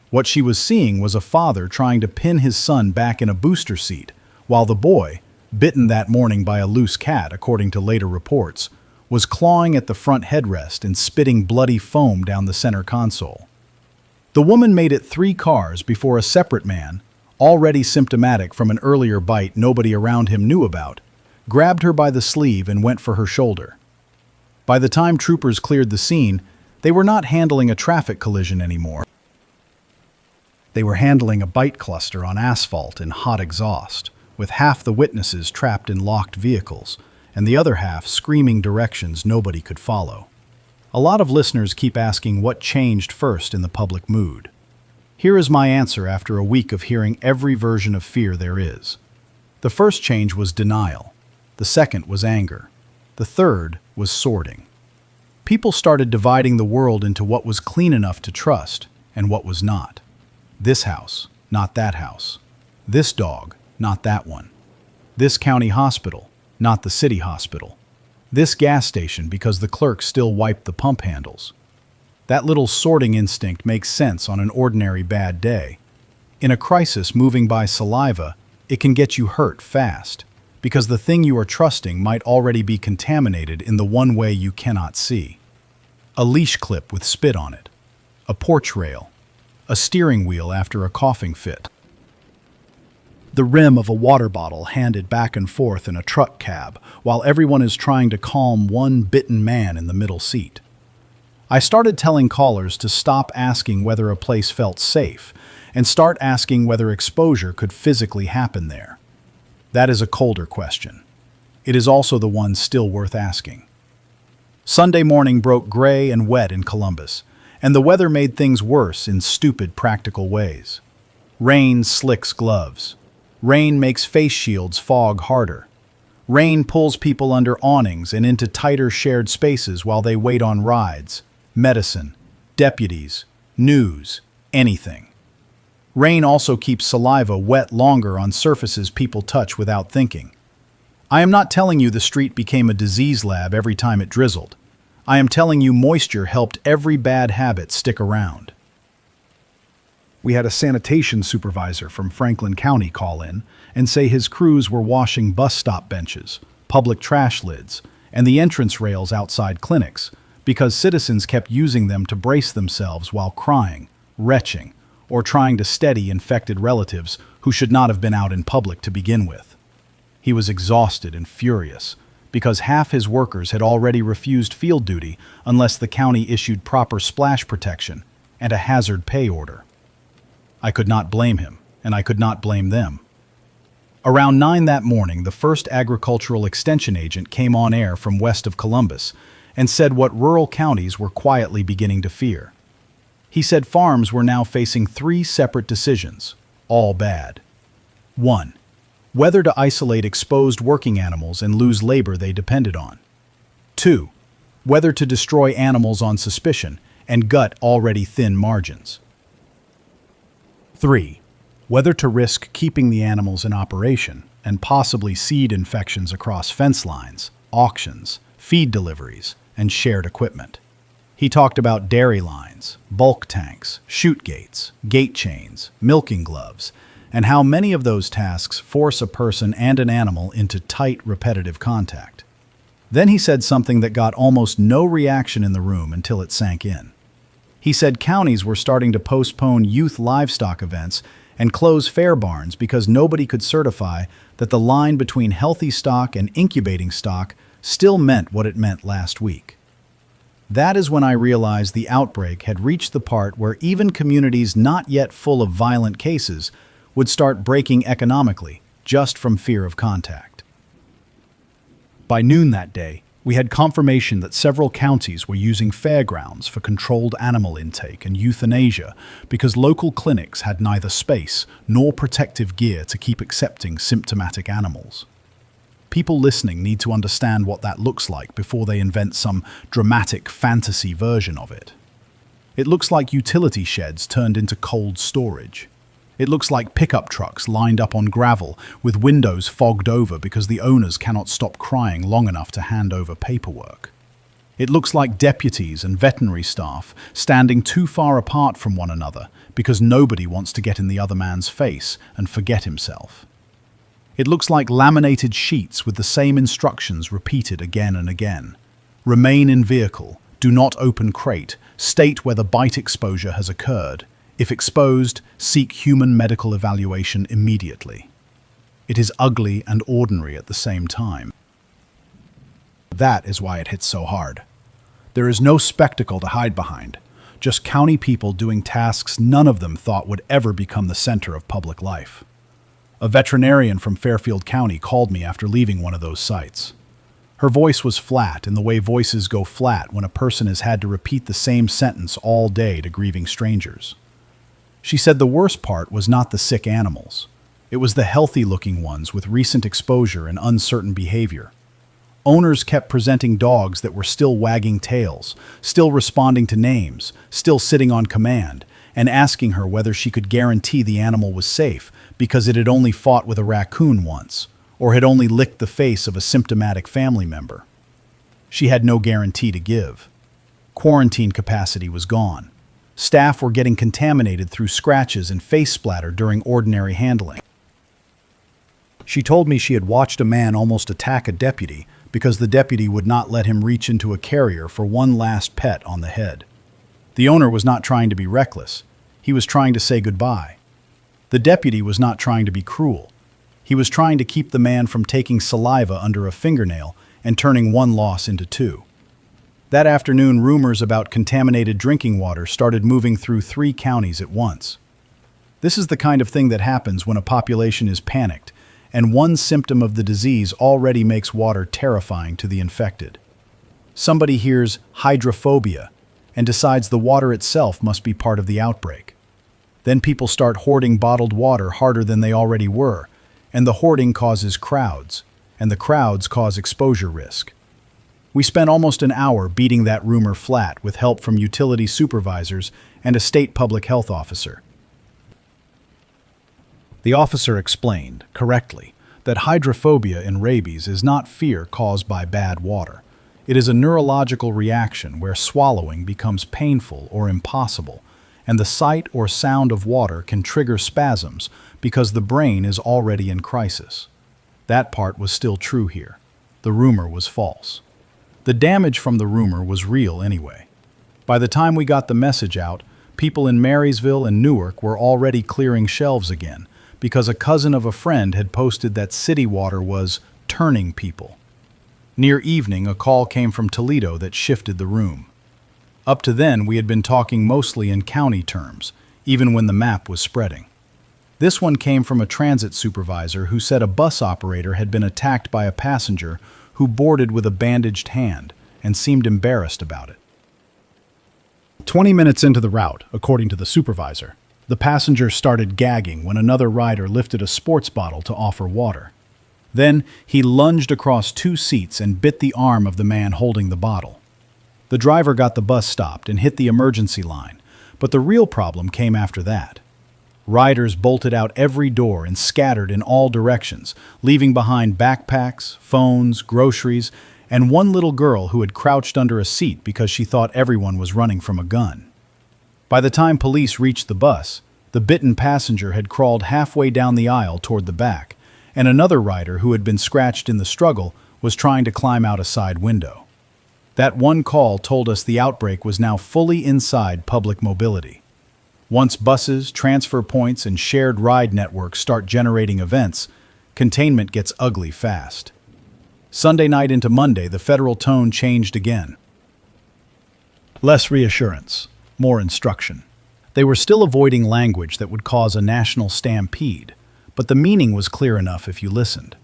What she was seeing was a father trying to pin his son back in a booster seat, while the boy, bitten that morning by a loose cat according to later reports, was clawing at the front headrest and spitting bloody foam down the center console. The woman made it 3 cars before a separate man, already symptomatic from an earlier bite nobody around him knew about, grabbed her by the sleeve and went for her shoulder. By the time troopers cleared the scene, they were not handling a traffic collision anymore. They were handling a bite cluster on asphalt in hot exhaust, with half the witnesses trapped in locked vehicles, and the other half screaming directions nobody could follow. A lot of listeners keep asking what changed first in the public mood. Here is my answer after a week of hearing every version of fear there is. The first change was denial. The second was anger. The third was sorting. People started dividing the world into what was clean enough to trust and what was not. This house, not that house. This dog, not that one. This county hospital, not the city hospital. This gas station because the clerk still wiped the pump handles. That little sorting instinct makes sense on an ordinary bad day. In a crisis moving by saliva, it can get you hurt fast, because the thing you are trusting might already be contaminated in the one way you cannot see. A leash clip with spit on it. A porch rail. A steering wheel after a coughing fit. The rim of a water bottle handed back and forth in a truck cab, while everyone is trying to calm one bitten man in the middle seat. I started telling callers to stop asking whether a place felt safe and start asking whether exposure could physically happen there. That is a colder question. It is also the one still worth asking. Sunday morning broke gray and wet in Columbus, And the weather made things worse in stupid practical ways. Rain slicks gloves. Rain makes face shields fog harder. Rain pulls people under awnings and into tighter shared spaces while they wait on rides, medicine, deputies, news, anything. Rain also keeps saliva wet longer on surfaces people touch without thinking. I am not telling you the street became a disease lab every time it drizzled. I am telling you moisture helped every bad habit stick around. We had a sanitation supervisor from Franklin County call in and say his crews were washing bus stop benches, public trash lids, and the entrance rails outside clinics because citizens kept using them to brace themselves while crying, retching, or trying to steady infected relatives who should not have been out in public to begin with. He was exhausted and furious because half his workers had already refused field duty unless the county issued proper splash protection and a hazard pay order. I could not blame him, and I could not blame them. Around 9 that morning, the first agricultural extension agent came on air from west of Columbus and said what rural counties were quietly beginning to fear. He said farms were now facing 3 separate decisions, all bad. 1. Whether to isolate exposed working animals and lose labor they depended on. 2. Whether to destroy animals on suspicion and gut already thin margins. 3. Whether to risk keeping the animals in operation and possibly seed infections across fence lines, auctions, feed deliveries, and shared equipment. He talked about dairy lines, bulk tanks, chute gates, gate chains, milking gloves, and how many of those tasks force a person and an animal into tight, repetitive contact. Then he said something that got almost no reaction in the room until it sank in. He said counties were starting to postpone youth livestock events and close fair barns because nobody could certify that the line between healthy stock and incubating stock still meant what it meant last week. That is when I realized the outbreak had reached the part where even communities not yet full of violent cases would start breaking economically just from fear of contact. By noon that day, we had confirmation that several counties were using fairgrounds for controlled animal intake and euthanasia because local clinics had neither space nor protective gear to keep accepting symptomatic animals. People listening need to understand what that looks like before they invent some dramatic fantasy version of it. It looks like utility sheds turned into cold storage. It looks like pickup trucks lined up on gravel with windows fogged over because the owners cannot stop crying long enough to hand over paperwork. It looks like deputies and veterinary staff standing too far apart from one another because nobody wants to get in the other man's face and forget himself. It looks like laminated sheets with the same instructions repeated again and again. Remain in vehicle, do not open crate, state whether bite exposure has occurred. If exposed, seek human medical evaluation immediately. It is ugly and ordinary at the same time. That is why it hits so hard. There is no spectacle to hide behind, just county people doing tasks none of them thought would ever become the center of public life. A veterinarian from Fairfield County called me after leaving one of those sites. Her voice was flat in the way voices go flat when a person has had to repeat the same sentence all day to grieving strangers. She said the worst part was not the sick animals. It was the healthy-looking ones with recent exposure and uncertain behavior. Owners kept presenting dogs that were still wagging tails, still responding to names, still sitting on command, and asking her whether she could guarantee the animal was safe because it had only fought with a raccoon once, or had only licked the face of a symptomatic family member. She had no guarantee to give. Quarantine capacity was gone. Staff were getting contaminated through scratches and face splatter during ordinary handling. She told me she had watched a man almost attack a deputy because the deputy would not let him reach into a carrier for one last pet on the head. The owner was not trying to be reckless. He was trying to say goodbye. The deputy was not trying to be cruel. He was trying to keep the man from taking saliva under a fingernail and turning one loss into 2. That afternoon, rumors about contaminated drinking water started moving through 3 counties at once. This is the kind of thing that happens when a population is panicked, and one symptom of the disease already makes water terrifying to the infected. Somebody hears hydrophobia, and decides the water itself must be part of the outbreak. Then people start hoarding bottled water harder than they already were, and the hoarding causes crowds, and the crowds cause exposure risk. We spent almost an hour beating that rumor flat with help from utility supervisors and a state public health officer. The officer explained, correctly, that hydrophobia in rabies is not fear caused by bad water. It is a neurological reaction where swallowing becomes painful or impossible, and the sight or sound of water can trigger spasms because the brain is already in crisis. That part was still true here. The rumor was false. The damage from the rumor was real anyway. By the time we got the message out, people in Marysville and Newark were already clearing shelves again because a cousin of a friend had posted that city water was turning people. Near evening, a call came from Toledo that shifted the room. Up to then, we had been talking mostly in county terms, even when the map was spreading. This one came from a transit supervisor who said a bus operator had been attacked by a passenger who boarded with a bandaged hand and seemed embarrassed about it. 20 minutes into the route, according to the supervisor, the passenger started gagging when another rider lifted a sports bottle to offer water. Then he lunged across 2 seats and bit the arm of the man holding the bottle. The driver got the bus stopped and hit the emergency line, but the real problem came after that. Riders bolted out every door and scattered in all directions, leaving behind backpacks, phones, groceries, and one little girl who had crouched under a seat because she thought everyone was running from a gun. By the time police reached the bus, the bitten passenger had crawled halfway down the aisle toward the back, and another rider who had been scratched in the struggle was trying to climb out a side window. That one call told us the outbreak was now fully inside public mobility. Once buses, transfer points, and shared ride networks start generating events, containment gets ugly fast. Sunday night into Monday, the federal tone changed again. Less reassurance, more instruction. They were still avoiding language that would cause a national stampede, but the meaning was clear enough if you listened.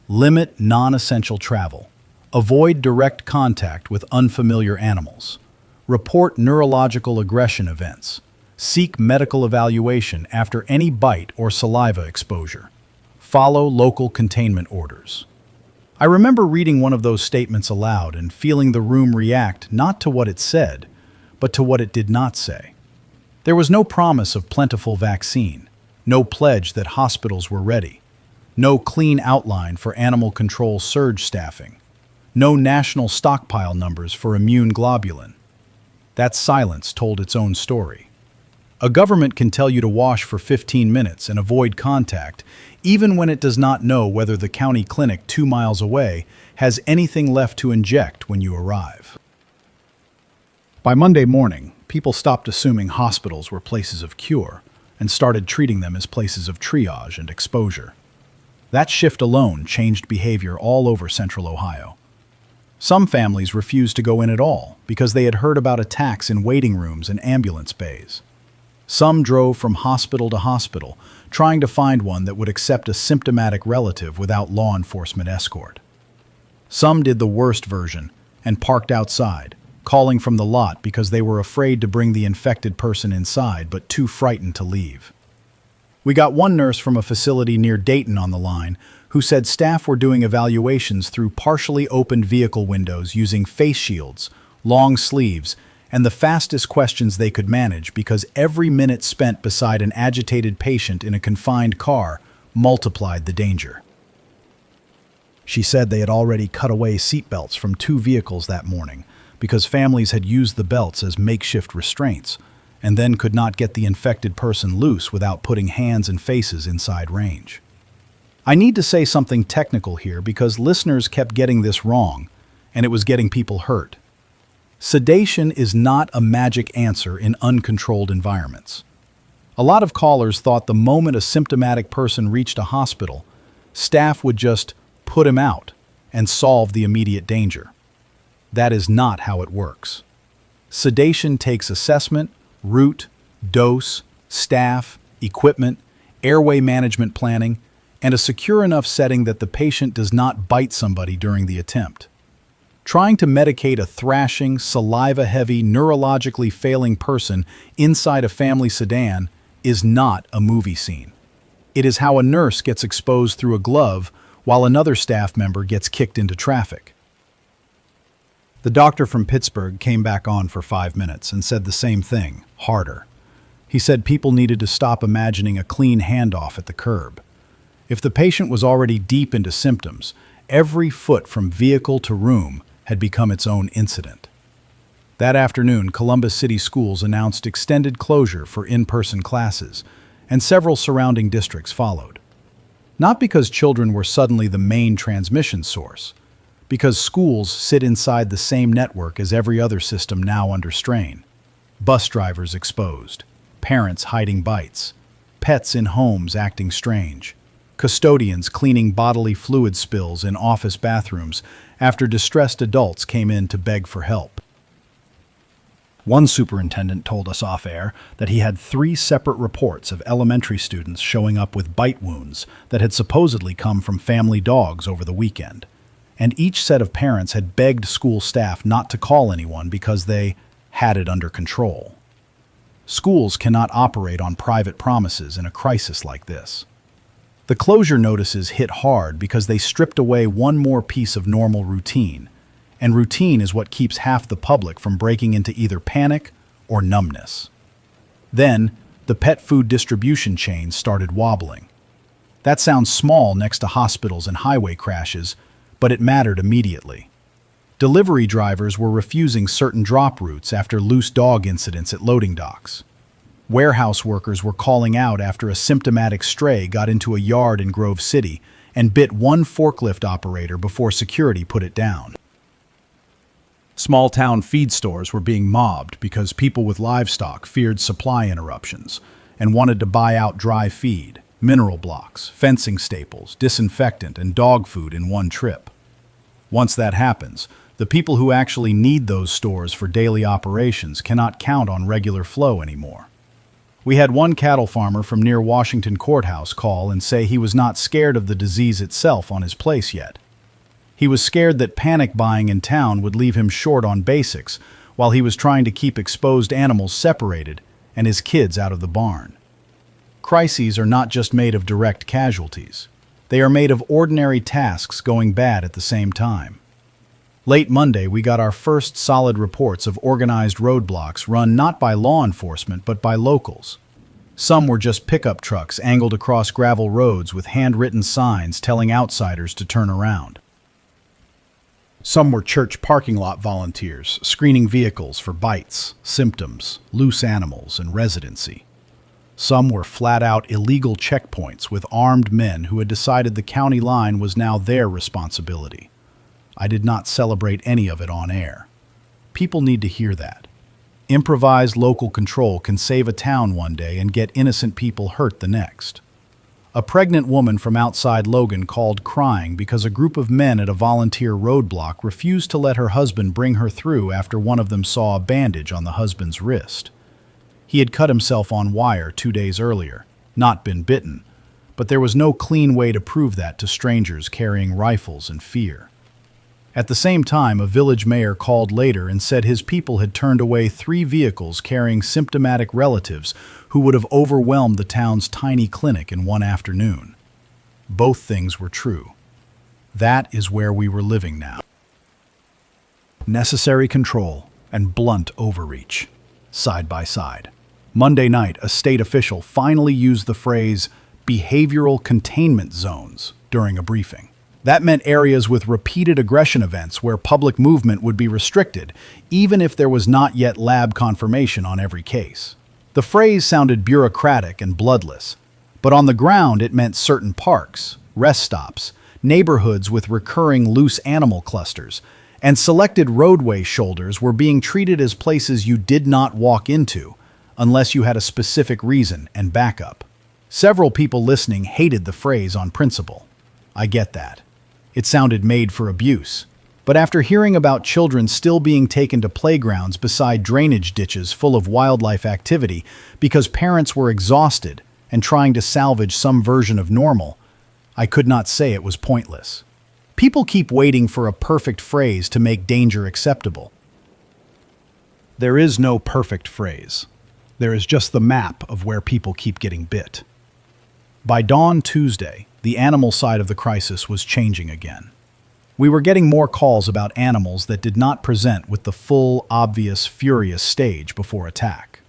Limit non-essential travel. Avoid direct contact with unfamiliar animals. Report neurological aggression events. Seek medical evaluation after any bite or saliva exposure. Follow local containment orders. I remember reading one of those statements aloud and feeling the room react not to what it said, but to what it did not say. There was no promise of plentiful vaccine, no pledge that hospitals were ready, no clean outline for animal control surge staffing, no national stockpile numbers for immune globulin. That silence told its own story. A government can tell you to wash for 15 minutes and avoid contact, even when it does not know whether the county clinic 2 miles away has anything left to inject when you arrive. By Monday morning, people stopped assuming hospitals were places of cure and started treating them as places of triage and exposure. That shift alone changed behavior all over Central Ohio. Some families refused to go in at all because they had heard about attacks in waiting rooms and ambulance bays. Some drove from hospital to hospital, trying to find one that would accept a symptomatic relative without law enforcement escort. Some did the worst version and parked outside, calling from the lot because they were afraid to bring the infected person inside but too frightened to leave. We got one nurse from a facility near Dayton on the line who said staff were doing evaluations through partially opened vehicle windows using face shields, long sleeves, and the fastest questions they could manage because every minute spent beside an agitated patient in a confined car multiplied the danger. She said they had already cut away seatbelts from 2 vehicles that morning because families had used the belts as makeshift restraints and then could not get the infected person loose without putting hands and faces inside range. I need to say something technical here because listeners kept getting this wrong, and it was getting people hurt. Sedation is not a magic answer in uncontrolled environments. A lot of callers thought the moment a symptomatic person reached a hospital, staff would just put him out and solve the immediate danger. That is not how it works. Sedation takes assessment, route, dose, staff, equipment, airway management planning, and a secure enough setting that the patient does not bite somebody during the attempt. Trying to medicate a thrashing, saliva-heavy, neurologically failing person inside a family sedan is not a movie scene. It is how a nurse gets exposed through a glove while another staff member gets kicked into traffic. The doctor from Pittsburgh came back on for 5 minutes and said the same thing, harder. He said people needed to stop imagining a clean handoff at the curb. If the patient was already deep into symptoms, every foot from vehicle to room had become its own incident. That afternoon, Columbus City Schools announced extended closure for in-person classes, and several surrounding districts followed. Not because children were suddenly the main transmission source, because schools sit inside the same network as every other system now under strain. Bus drivers exposed, parents hiding bites, pets in homes acting strange, custodians cleaning bodily fluid spills in office bathrooms after distressed adults came in to beg for help. One superintendent told us off-air that he had 3 separate reports of elementary students showing up with bite wounds that had supposedly come from family dogs over the weekend. And each set of parents had begged school staff not to call anyone because they had it under control. Schools cannot operate on private promises in a crisis like this. The closure notices hit hard because they stripped away one more piece of normal routine, and routine is what keeps half the public from breaking into either panic or numbness. Then, the pet food distribution chains started wobbling. That sounds small next to hospitals and highway crashes, but it mattered immediately. Delivery drivers were refusing certain drop routes after loose dog incidents at loading docks. Warehouse workers were calling out after a symptomatic stray got into a yard in Grove City and bit one forklift operator before security put it down. Small-town feed stores were being mobbed because people with livestock feared supply interruptions and wanted to buy out dry feed, mineral blocks, fencing staples, disinfectant, and dog food in one trip. Once that happens, the people who actually need those stores for daily operations cannot count on regular flow anymore. We had one cattle farmer from near Washington Courthouse call and say he was not scared of the disease itself on his place yet. He was scared that panic buying in town would leave him short on basics while he was trying to keep exposed animals separated and his kids out of the barn. Crises are not just made of direct casualties. They are made of ordinary tasks going bad at the same time. Late Monday, we got our first solid reports of organized roadblocks run not by law enforcement but by locals. Some were just pickup trucks angled across gravel roads with handwritten signs telling outsiders to turn around. Some were church parking lot volunteers screening vehicles for bites, symptoms, loose animals, and residency. Some were flat-out illegal checkpoints with armed men who had decided the county line was now their responsibility. I did not celebrate any of it on air. People need to hear that. Improvised local control can save a town one day and get innocent people hurt the next. A pregnant woman from outside Logan called crying because a group of men at a volunteer roadblock refused to let her husband bring her through after one of them saw a bandage on the husband's wrist. He had cut himself on wire 2 days earlier, not been bitten, but there was no clean way to prove that to strangers carrying rifles and fear. At the same time, a village mayor called later and said his people had turned away 3 vehicles carrying symptomatic relatives who would have overwhelmed the town's tiny clinic in one afternoon. Both things were true. That is where we were living now. Necessary control and blunt overreach, side by side. Monday night, a state official finally used the phrase behavioral containment zones during a briefing. That meant areas with repeated aggression events where public movement would be restricted, even if there was not yet lab confirmation on every case. The phrase sounded bureaucratic and bloodless, but on the ground it meant certain parks, rest stops, neighborhoods with recurring loose animal clusters, and selected roadway shoulders were being treated as places you did not walk into unless you had a specific reason and backup. Several people listening hated the phrase on principle. I get that. It sounded made for abuse. But after hearing about children still being taken to playgrounds beside drainage ditches full of wildlife activity because parents were exhausted and trying to salvage some version of normal, I could not say it was pointless. People keep waiting for a perfect phrase to make danger acceptable. There is no perfect phrase. There is just the map of where people keep getting bit. By dawn Tuesday, the animal side of the crisis was changing again. We were getting more calls about animals that did not present with the full, obvious, furious stage before attack.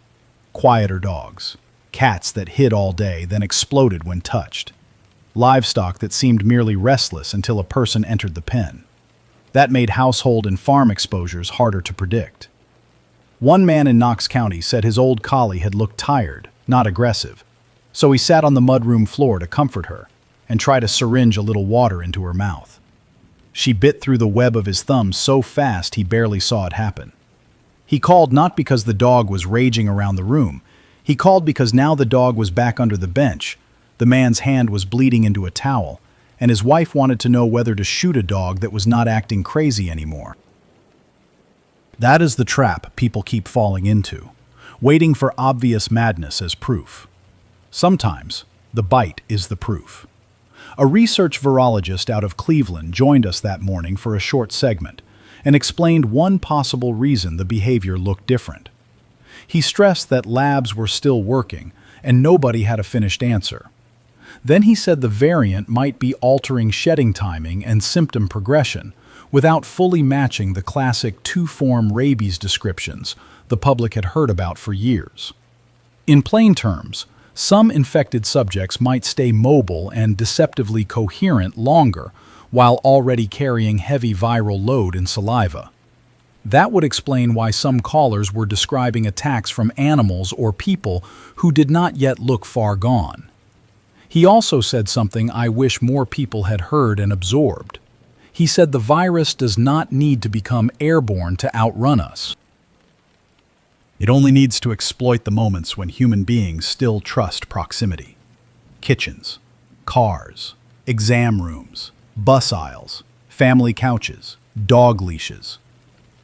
Quieter dogs, cats that hid all day then exploded when touched, livestock that seemed merely restless until a person entered the pen. That made household and farm exposures harder to predict. One man in Knox County said his old collie had looked tired, not aggressive, so he sat on the mudroom floor to comfort her and try to syringe a little water into her mouth. She bit through the web of his thumb so fast he barely saw it happen. He called not because the dog was raging around the room. He called because now the dog was back under the bench, the man's hand was bleeding into a towel, and his wife wanted to know whether to shoot a dog that was not acting crazy anymore. That is the trap people keep falling into, waiting for obvious madness as proof. Sometimes, the bite is the proof. A research virologist out of Cleveland joined us that morning for a short segment and explained one possible reason the behavior looked different. He stressed that labs were still working and nobody had a finished answer. Then he said the variant might be altering shedding timing and symptom progression without fully matching the classic two-form rabies descriptions the public had heard about for years. In plain terms, some infected subjects might stay mobile and deceptively coherent longer while already carrying heavy viral load in saliva. That would explain why some callers were describing attacks from animals or people who did not yet look far gone. He also said something I wish more people had heard and absorbed. He said the virus does not need to become airborne to outrun us. It only needs to exploit the moments when human beings still trust proximity. Kitchens, cars, exam rooms, bus aisles, family couches, dog leashes.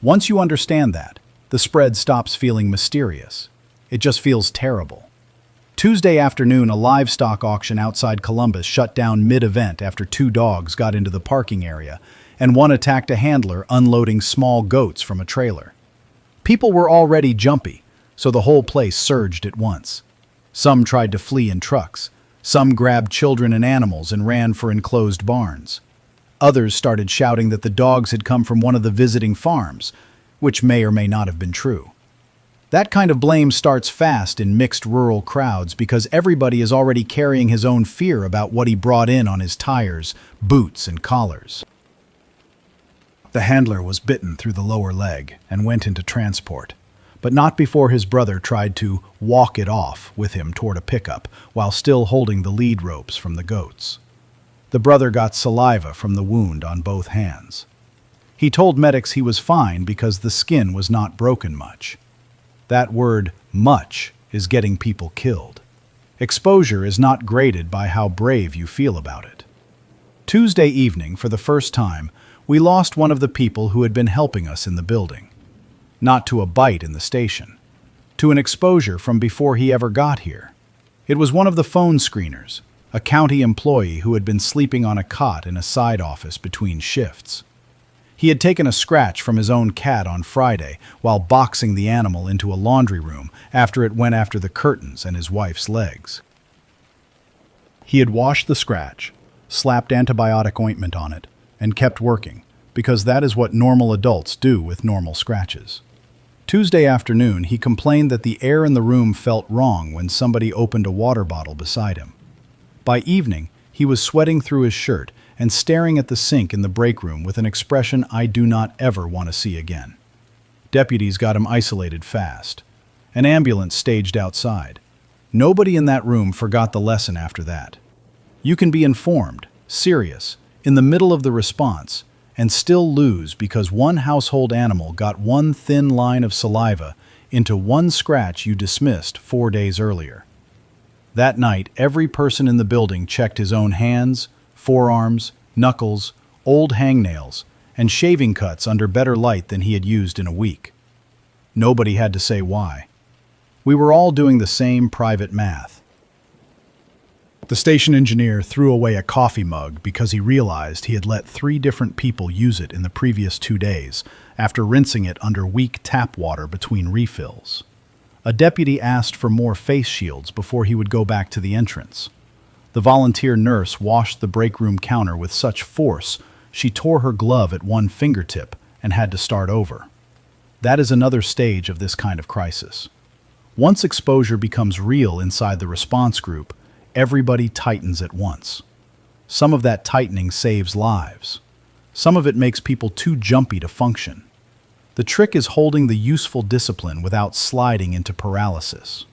Once you understand that, the spread stops feeling mysterious. It just feels terrible. Tuesday afternoon, a livestock auction outside Columbus shut down mid-event after 2 dogs got into the parking area, and one attacked a handler unloading small goats from a trailer. People were already jumpy, so the whole place surged at once. Some tried to flee in trucks. Some grabbed children and animals and ran for enclosed barns. Others started shouting that the dogs had come from one of the visiting farms, which may or may not have been true. That kind of blame starts fast in mixed rural crowds because everybody is already carrying his own fear about what he brought in on his tires, boots, and collars. The handler was bitten through the lower leg and went into transport, but not before his brother tried to walk it off with him toward a pickup while still holding the lead ropes from the goats. The brother got saliva from the wound on both hands. He told medics he was fine because the skin was not broken much. That word, much, is getting people killed. Exposure is not graded by how brave you feel about it. Tuesday evening, for the first time, we lost one of the people who had been helping us in the building. Not to a bite in the station. To an exposure from before he ever got here. It was one of the phone screeners, a county employee who had been sleeping on a cot in a side office between shifts. He had taken a scratch from his own cat on Friday while boxing the animal into a laundry room after it went after the curtains and his wife's legs. He had washed the scratch, slapped antibiotic ointment on it, and kept working, because that is what normal adults do with normal scratches. Tuesday afternoon, he complained that the air in the room felt wrong when somebody opened a water bottle beside him. By evening, he was sweating through his shirt and staring at the sink in the break room with an expression I do not ever want to see again. Deputies got him isolated fast. An ambulance staged outside. Nobody in that room forgot the lesson after that. You can be informed, serious, in the middle of the response, and still lose because one household animal got one thin line of saliva into one scratch you dismissed 4 days earlier. That night, every person in the building checked his own hands, forearms, knuckles, old hangnails, and shaving cuts under better light than he had used in a week. Nobody had to say why. We were all doing the same private math. The station engineer threw away a coffee mug because he realized he had let 3 different people use it in the previous 2 days after rinsing it under weak tap water between refills. A deputy asked for more face shields before he would go back to the entrance. The volunteer nurse washed the break room counter with such force she tore her glove at one fingertip and had to start over. That is another stage of this kind of crisis. Once exposure becomes real inside the response group, everybody tightens at once. Some of that tightening saves lives. Some of it makes people too jumpy to function. The trick is holding the useful discipline without sliding into paralysis.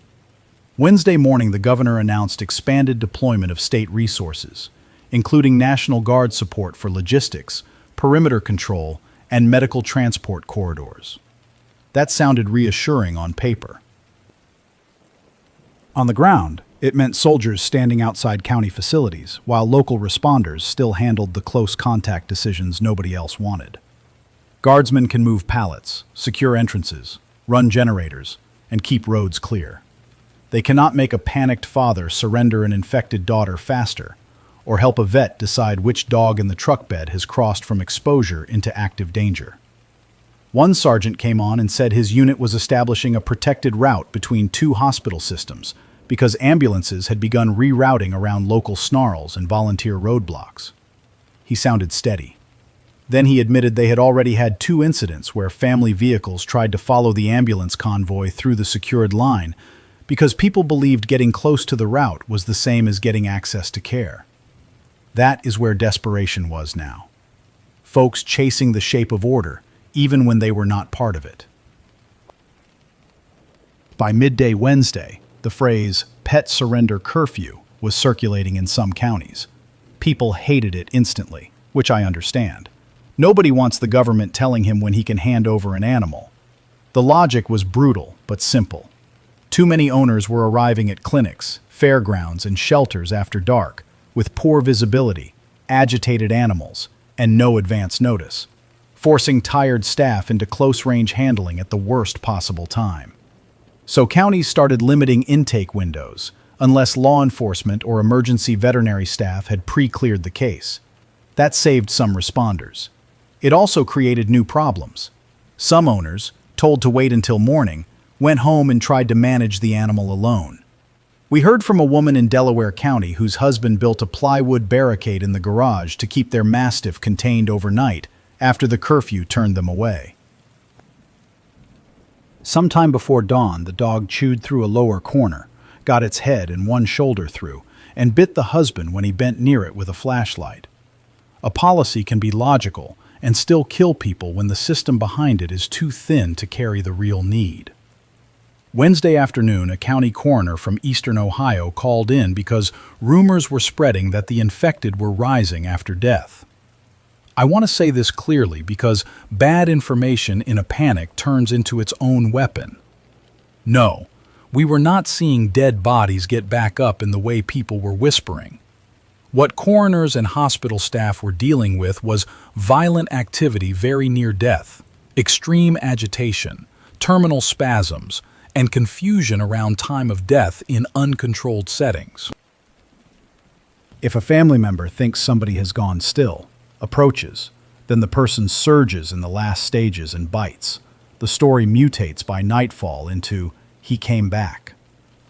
Wednesday morning, the governor announced expanded deployment of state resources, including National Guard support for logistics, perimeter control, and medical transport corridors. That sounded reassuring on paper. On the ground, it meant soldiers standing outside county facilities, while local responders still handled the close contact decisions nobody else wanted. Guardsmen can move pallets, secure entrances, run generators, and keep roads clear. They cannot make a panicked father surrender an infected daughter faster, or help a vet decide which dog in the truck bed has crossed from exposure into active danger. One sergeant came on and said his unit was establishing a protected route between 2 hospital systems because ambulances had begun rerouting around local snarls and volunteer roadblocks. He sounded steady. Then he admitted they had already had 2 incidents where family vehicles tried to follow the ambulance convoy through the secured line because people believed getting close to the route was the same as getting access to care. That is where desperation was now. Folks chasing the shape of order, even when they were not part of it. By midday Wednesday, the phrase "pet surrender curfew" was circulating in some counties. People hated it instantly, which I understand. Nobody wants the government telling him when he can hand over an animal. The logic was brutal but simple. Too many owners were arriving at clinics, fairgrounds, and shelters after dark, with poor visibility, agitated animals, and no advance notice, forcing tired staff into close-range handling at the worst possible time. So counties started limiting intake windows, unless law enforcement or emergency veterinary staff had pre-cleared the case. That saved some responders. It also created new problems. Some owners, told to wait until morning, went home and tried to manage the animal alone. We heard from a woman in Delaware County whose husband built a plywood barricade in the garage to keep their mastiff contained overnight after the curfew turned them away. Sometime before dawn, the dog chewed through a lower corner, got its head and one shoulder through, and bit the husband when he bent near it with a flashlight. A policy can be logical and still kill people when the system behind it is too thin to carry the real need. Wednesday afternoon, a county coroner from eastern Ohio called in because rumors were spreading that the infected were rising after death. I want to say this clearly because bad information in a panic turns into its own weapon. No, we were not seeing dead bodies get back up in the way people were whispering. What coroners and hospital staff were dealing with was violent activity very near death, extreme agitation, terminal spasms, and confusion around time of death in uncontrolled settings. If a family member thinks somebody has gone still, approaches, then the person surges in the last stages and bites. The story mutates by nightfall into, "he came back."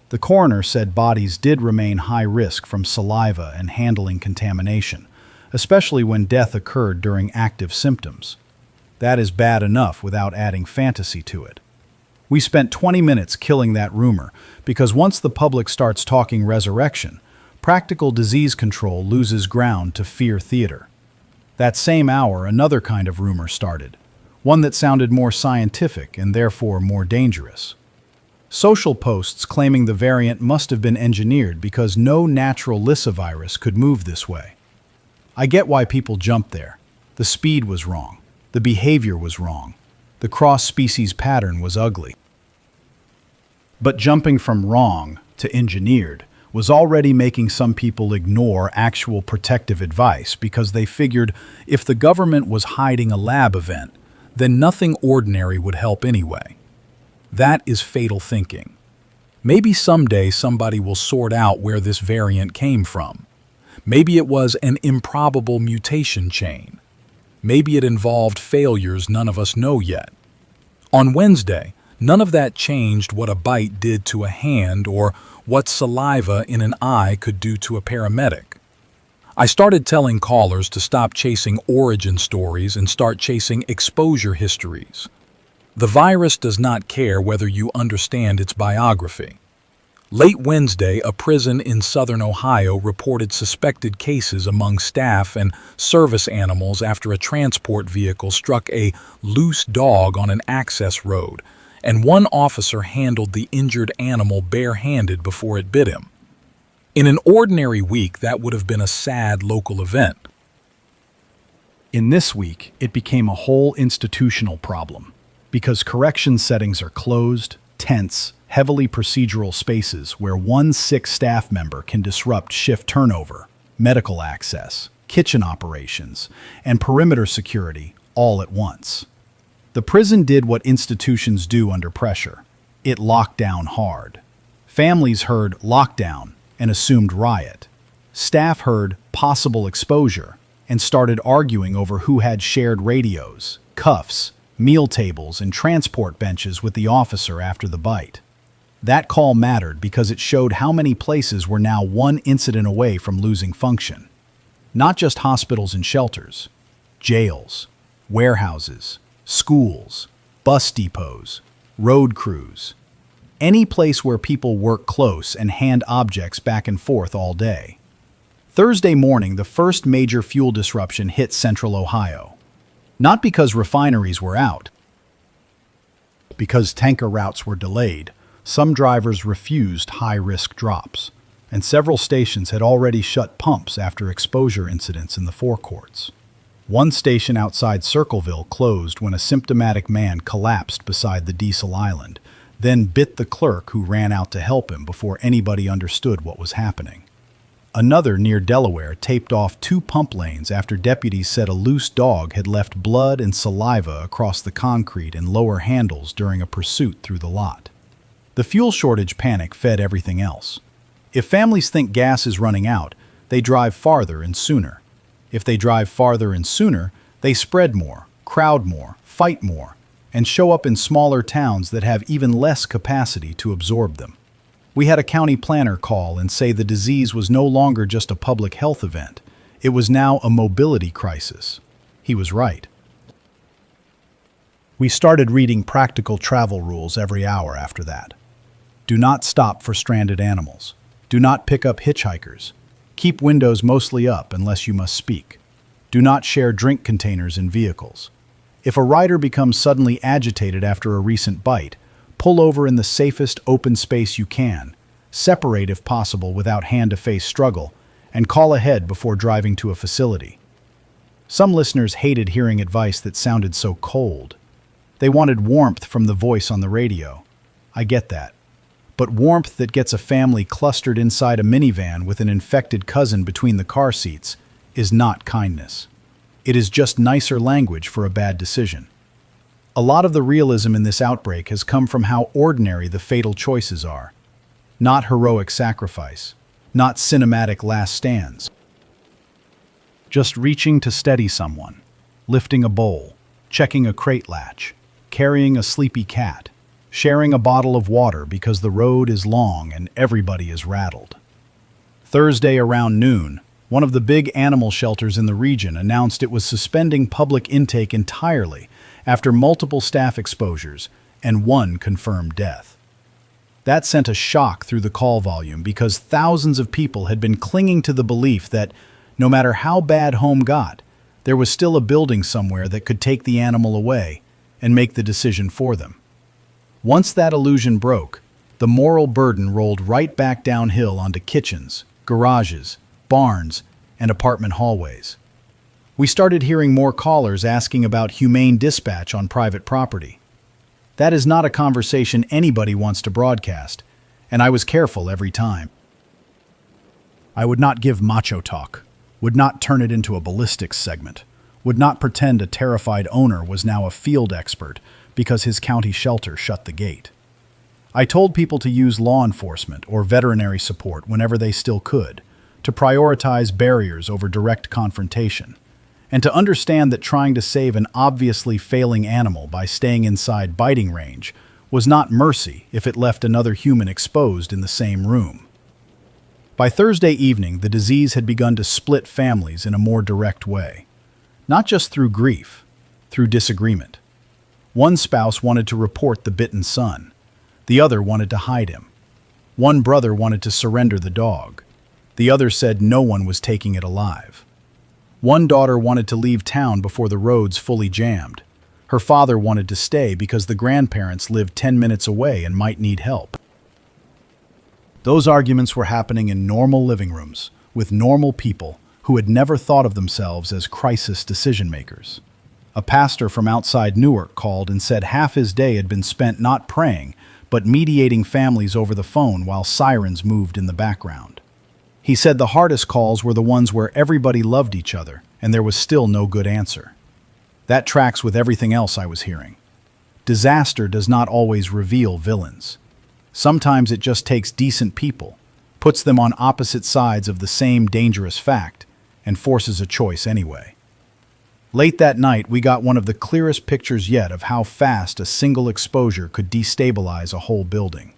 The coroner said bodies did remain high risk from saliva and handling contamination, especially when death occurred during active symptoms. That is bad enough without adding fantasy to it. We spent 20 minutes killing that rumor because once the public starts talking resurrection, practical disease control loses ground to fear theater. That same hour, another kind of rumor started, one that sounded more scientific and therefore more dangerous. Social posts claiming the variant must have been engineered because no natural lyssavirus could move this way. I get why people jumped there. The speed was wrong. The behavior was wrong. The cross-species pattern was ugly. But jumping from wrong to engineered was already making some people ignore actual protective advice because they figured if the government was hiding a lab event, then nothing ordinary would help anyway. That is fatal thinking. Maybe someday somebody will sort out where this variant came from. Maybe it was an improbable mutation chain. Maybe it involved failures none of us know yet. On Wednesday, none of that changed what a bite did to a hand or what saliva in an eye could do to a paramedic. I started telling callers to stop chasing origin stories and start chasing exposure histories. The virus does not care whether you understand its biography. Late Wednesday, a prison in southern Ohio reported suspected cases among staff and service animals after a transport vehicle struck a loose dog on an access road, and one officer handled the injured animal barehanded before it bit him. In an ordinary week, that would have been a sad local event. In this week, it became a whole institutional problem because correction settings are closed, tense, heavily procedural spaces where one sick staff member can disrupt shift turnover, medical access, kitchen operations, and perimeter security all at once. The prison did what institutions do under pressure. It locked down hard. Families heard lockdown and assumed riot. Staff heard possible exposure and started arguing over who had shared radios, cuffs, meal tables, and transport benches with the officer after the bite. That call mattered because it showed how many places were now one incident away from losing function. Not just hospitals and shelters, jails, warehouses, schools, bus depots, road crews. Any place where people work close and hand objects back and forth all day. Thursday morning, the first major fuel disruption hit central Ohio. Not because refineries were out. Because tanker routes were delayed, some drivers refused high-risk drops, and several stations had already shut pumps after exposure incidents in the forecourts. One station outside Circleville closed when a symptomatic man collapsed beside the diesel island, then bit the clerk who ran out to help him before anybody understood what was happening. Another near Delaware taped off 2 pump lanes after deputies said a loose dog had left blood and saliva across the concrete and lower handles during a pursuit through the lot. The fuel shortage panic fed everything else. If families think gas is running out, they drive farther and sooner. If they drive farther and sooner, they spread more, crowd more, fight more, and show up in smaller towns that have even less capacity to absorb them. We had a county planner call and say the disease was no longer just a public health event. It was now a mobility crisis. He was right. We started reading practical travel rules every hour after that. Do not stop for stranded animals. Do not pick up hitchhikers. Keep windows mostly up unless you must speak. Do not share drink containers in vehicles. If a rider becomes suddenly agitated after a recent bite, pull over in the safest open space you can, separate if possible without hand-to-face struggle, and call ahead before driving to a facility. Some listeners hated hearing advice that sounded so cold. They wanted warmth from the voice on the radio. I get that. But warmth that gets a family clustered inside a minivan with an infected cousin between the car seats is not kindness. It is just nicer language for a bad decision. A lot of the realism in this outbreak has come from how ordinary the fatal choices are. Not heroic sacrifice, not cinematic last stands. Just reaching to steady someone, lifting a bowl, checking a crate latch, carrying a sleepy cat, sharing a bottle of water because the road is long and everybody is rattled. Thursday around noon, one of the big animal shelters in the region announced it was suspending public intake entirely after multiple staff exposures and one confirmed death. That sent a shock through the call volume because thousands of people had been clinging to the belief that no matter how bad home got, there was still a building somewhere that could take the animal away and make the decision for them. Once that illusion broke, the moral burden rolled right back downhill onto kitchens, garages, barns, and apartment hallways. We started hearing more callers asking about humane dispatch on private property. That is not a conversation anybody wants to broadcast, and I was careful every time. I would not give macho talk, would not turn it into a ballistics segment, would not pretend a terrified owner was now a field expert because his county shelter shut the gate. I told people to use law enforcement or veterinary support whenever they still could, to prioritize barriers over direct confrontation, and to understand that trying to save an obviously failing animal by staying inside biting range was not mercy if it left another human exposed in the same room. By Thursday evening, the disease had begun to split families in a more direct way, not just through grief, through disagreement. One spouse wanted to report the bitten son. The other wanted to hide him. One brother wanted to surrender the dog. The other said no one was taking it alive. One daughter wanted to leave town before the roads fully jammed. Her father wanted to stay because the grandparents lived 10 minutes away and might need help. Those arguments were happening in normal living rooms, with normal people who had never thought of themselves as crisis decision-makers. A pastor from outside Newark called and said half his day had been spent not praying, but mediating families over the phone while sirens moved in the background. He said the hardest calls were the ones where everybody loved each other, and there was still no good answer. That tracks with everything else I was hearing. Disaster does not always reveal villains. Sometimes it just takes decent people, puts them on opposite sides of the same dangerous fact, and forces a choice anyway. Late that night, we got one of the clearest pictures yet of how fast a single exposure could destabilize a whole building.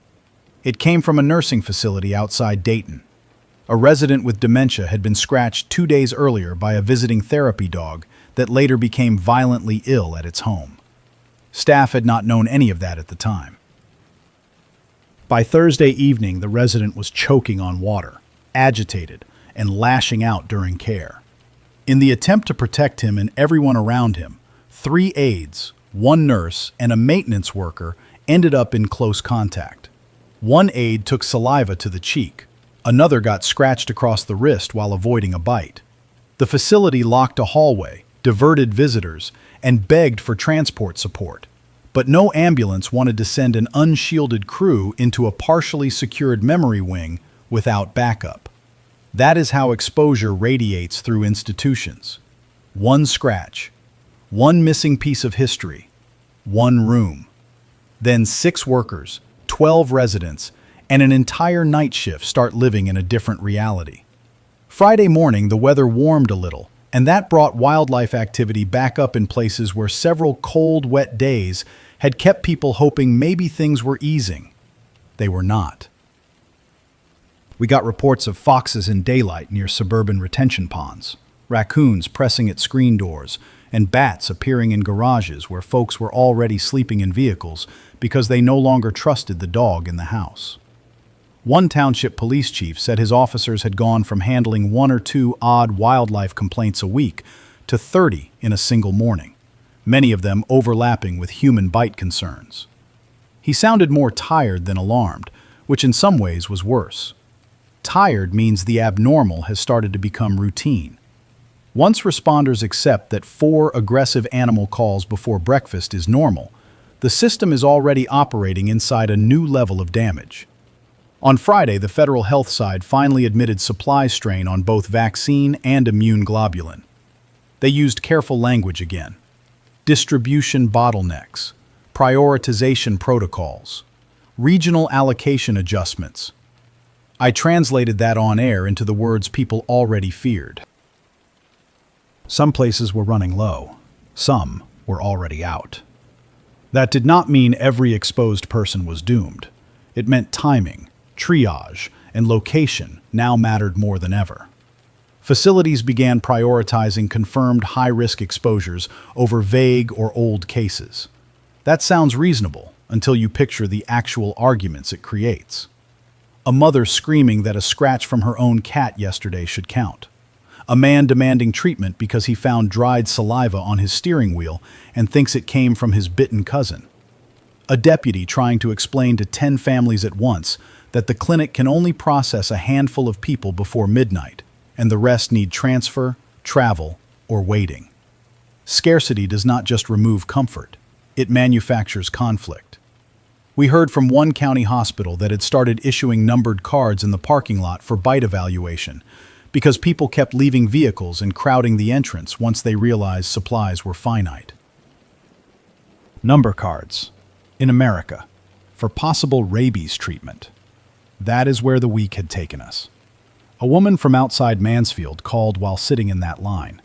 It came from a nursing facility outside Dayton. A resident with dementia had been scratched 2 days earlier by a visiting therapy dog that later became violently ill at its home. Staff had not known any of that at the time. By Thursday evening, the resident was choking on water, agitated, and lashing out during care. In the attempt to protect him and everyone around him, 3 aides, 1 nurse, and a maintenance worker ended up in close contact. One aide took saliva to the cheek. Another got scratched across the wrist while avoiding a bite. The facility locked a hallway, diverted visitors, and begged for transport support. But no ambulance wanted to send an unshielded crew into a partially secured memory wing without backup. That is how exposure radiates through institutions. 1 scratch, 1 missing piece of history, 1 room. Then 6 workers, 12 residents, and an entire night shift start living in a different reality. Friday morning, the weather warmed a little, and that brought wildlife activity back up in places where several cold, wet days had kept people hoping maybe things were easing. They were not. We got reports of foxes in daylight near suburban retention ponds, raccoons pressing at screen doors, and bats appearing in garages where folks were already sleeping in vehicles because they no longer trusted the dog in the house. One township police chief said his officers had gone from handling 1 or 2 odd wildlife complaints a week to 30 in a single morning, many of them overlapping with human bite concerns. He sounded more tired than alarmed, which in some ways was worse. Tired means the abnormal has started to become routine. Once responders accept that 4 aggressive animal calls before breakfast is normal, the system is already operating inside a new level of damage. On Friday, the federal health side finally admitted supply strain on both vaccine and immune globulin. They used careful language again. Distribution bottlenecks, prioritization protocols, regional allocation adjustments. I translated that on air into the words people already feared. Some places were running low. Some were already out. That did not mean every exposed person was doomed. It meant timing, triage, and location now mattered more than ever. Facilities began prioritizing confirmed high-risk exposures over vague or old cases. That sounds reasonable until you picture the actual arguments it creates. A mother screaming that a scratch from her own cat yesterday should count. A man demanding treatment because he found dried saliva on his steering wheel and thinks it came from his bitten cousin. A deputy trying to explain to 10 families at once that the clinic can only process a handful of people before midnight, and the rest need transfer, travel, or waiting. Scarcity does not just remove comfort, it manufactures conflict. We heard from one county hospital that had started issuing numbered cards in the parking lot for bite evaluation because people kept leaving vehicles and crowding the entrance once they realized supplies were finite. Number cards. In America. for possible rabies treatment. That is where the week had taken us. A woman from outside Mansfield called while sitting in that line.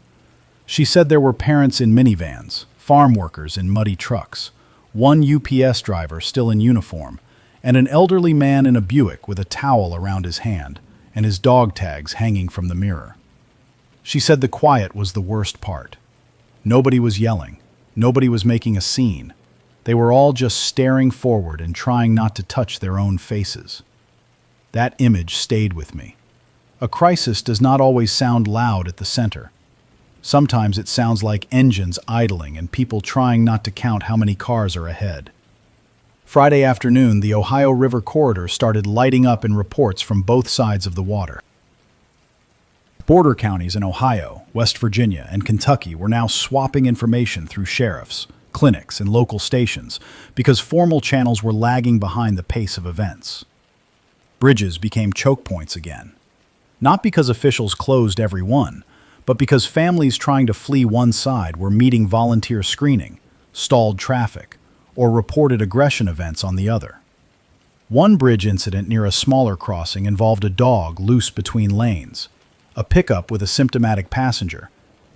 She said there were parents in minivans, farm workers in muddy trucks, one UPS driver still in uniform, and an elderly man in a Buick with a towel around his hand and his dog tags hanging from the mirror. She said the quiet was the worst part. Nobody was yelling. Nobody was making a scene. They were all just staring forward and trying not to touch their own faces. That image stayed with me. A crisis does not always sound loud at the center. Sometimes it sounds like engines idling and people trying not to count how many cars are ahead. Friday afternoon, the Ohio River corridor started lighting up in reports from both sides of the water. Border counties in Ohio, West Virginia, and Kentucky were now swapping information through sheriffs, clinics, and local stations because formal channels were lagging behind the pace of events. Bridges became choke points again. Not because officials closed every one, but because families trying to flee one side were meeting volunteer screening, stalled traffic, or reported aggression events on the other. One bridge incident near a smaller crossing involved a dog loose between lanes, a pickup with a symptomatic passenger,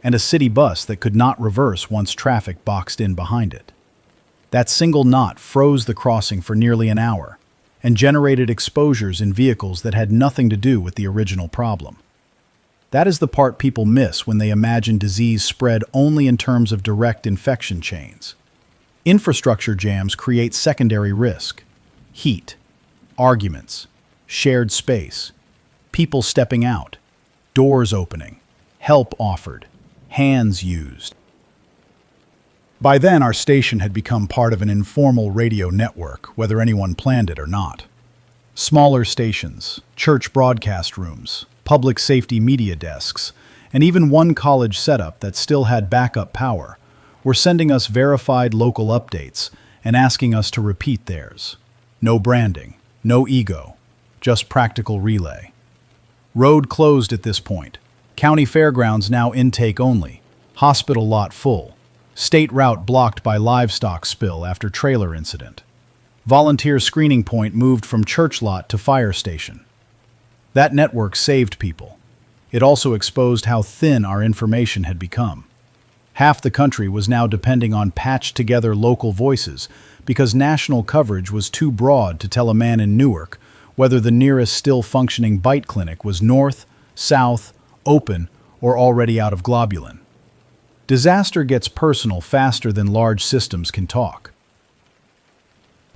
and a city bus that could not reverse once traffic boxed in behind it. That single knot froze the crossing for nearly an hour and generated exposures in vehicles that had nothing to do with the original problem. That is the part people miss when they imagine disease spread only in terms of direct infection chains. Infrastructure jams create secondary risk: heat, arguments, shared space, people stepping out, doors opening, help offered, hands used. By then, our station had become part of an informal radio network, whether anyone planned it or not. Smaller stations, church broadcast rooms, public safety media desks, and even one college setup that still had backup power were sending us verified local updates and asking us to repeat theirs. No branding, no ego, just practical relay. Road closed at this point. County fairgrounds now intake only. Hospital lot full. State route blocked by livestock spill after trailer incident. Volunteer screening point moved from church lot to fire station. That network saved people. It also exposed how thin our information had become. Half the country was now depending on patched-together local voices because national coverage was too broad to tell a man in Newark whether the nearest still-functioning bite clinic was north, south, open, or already out of globulin. Disaster gets personal faster than large systems can talk.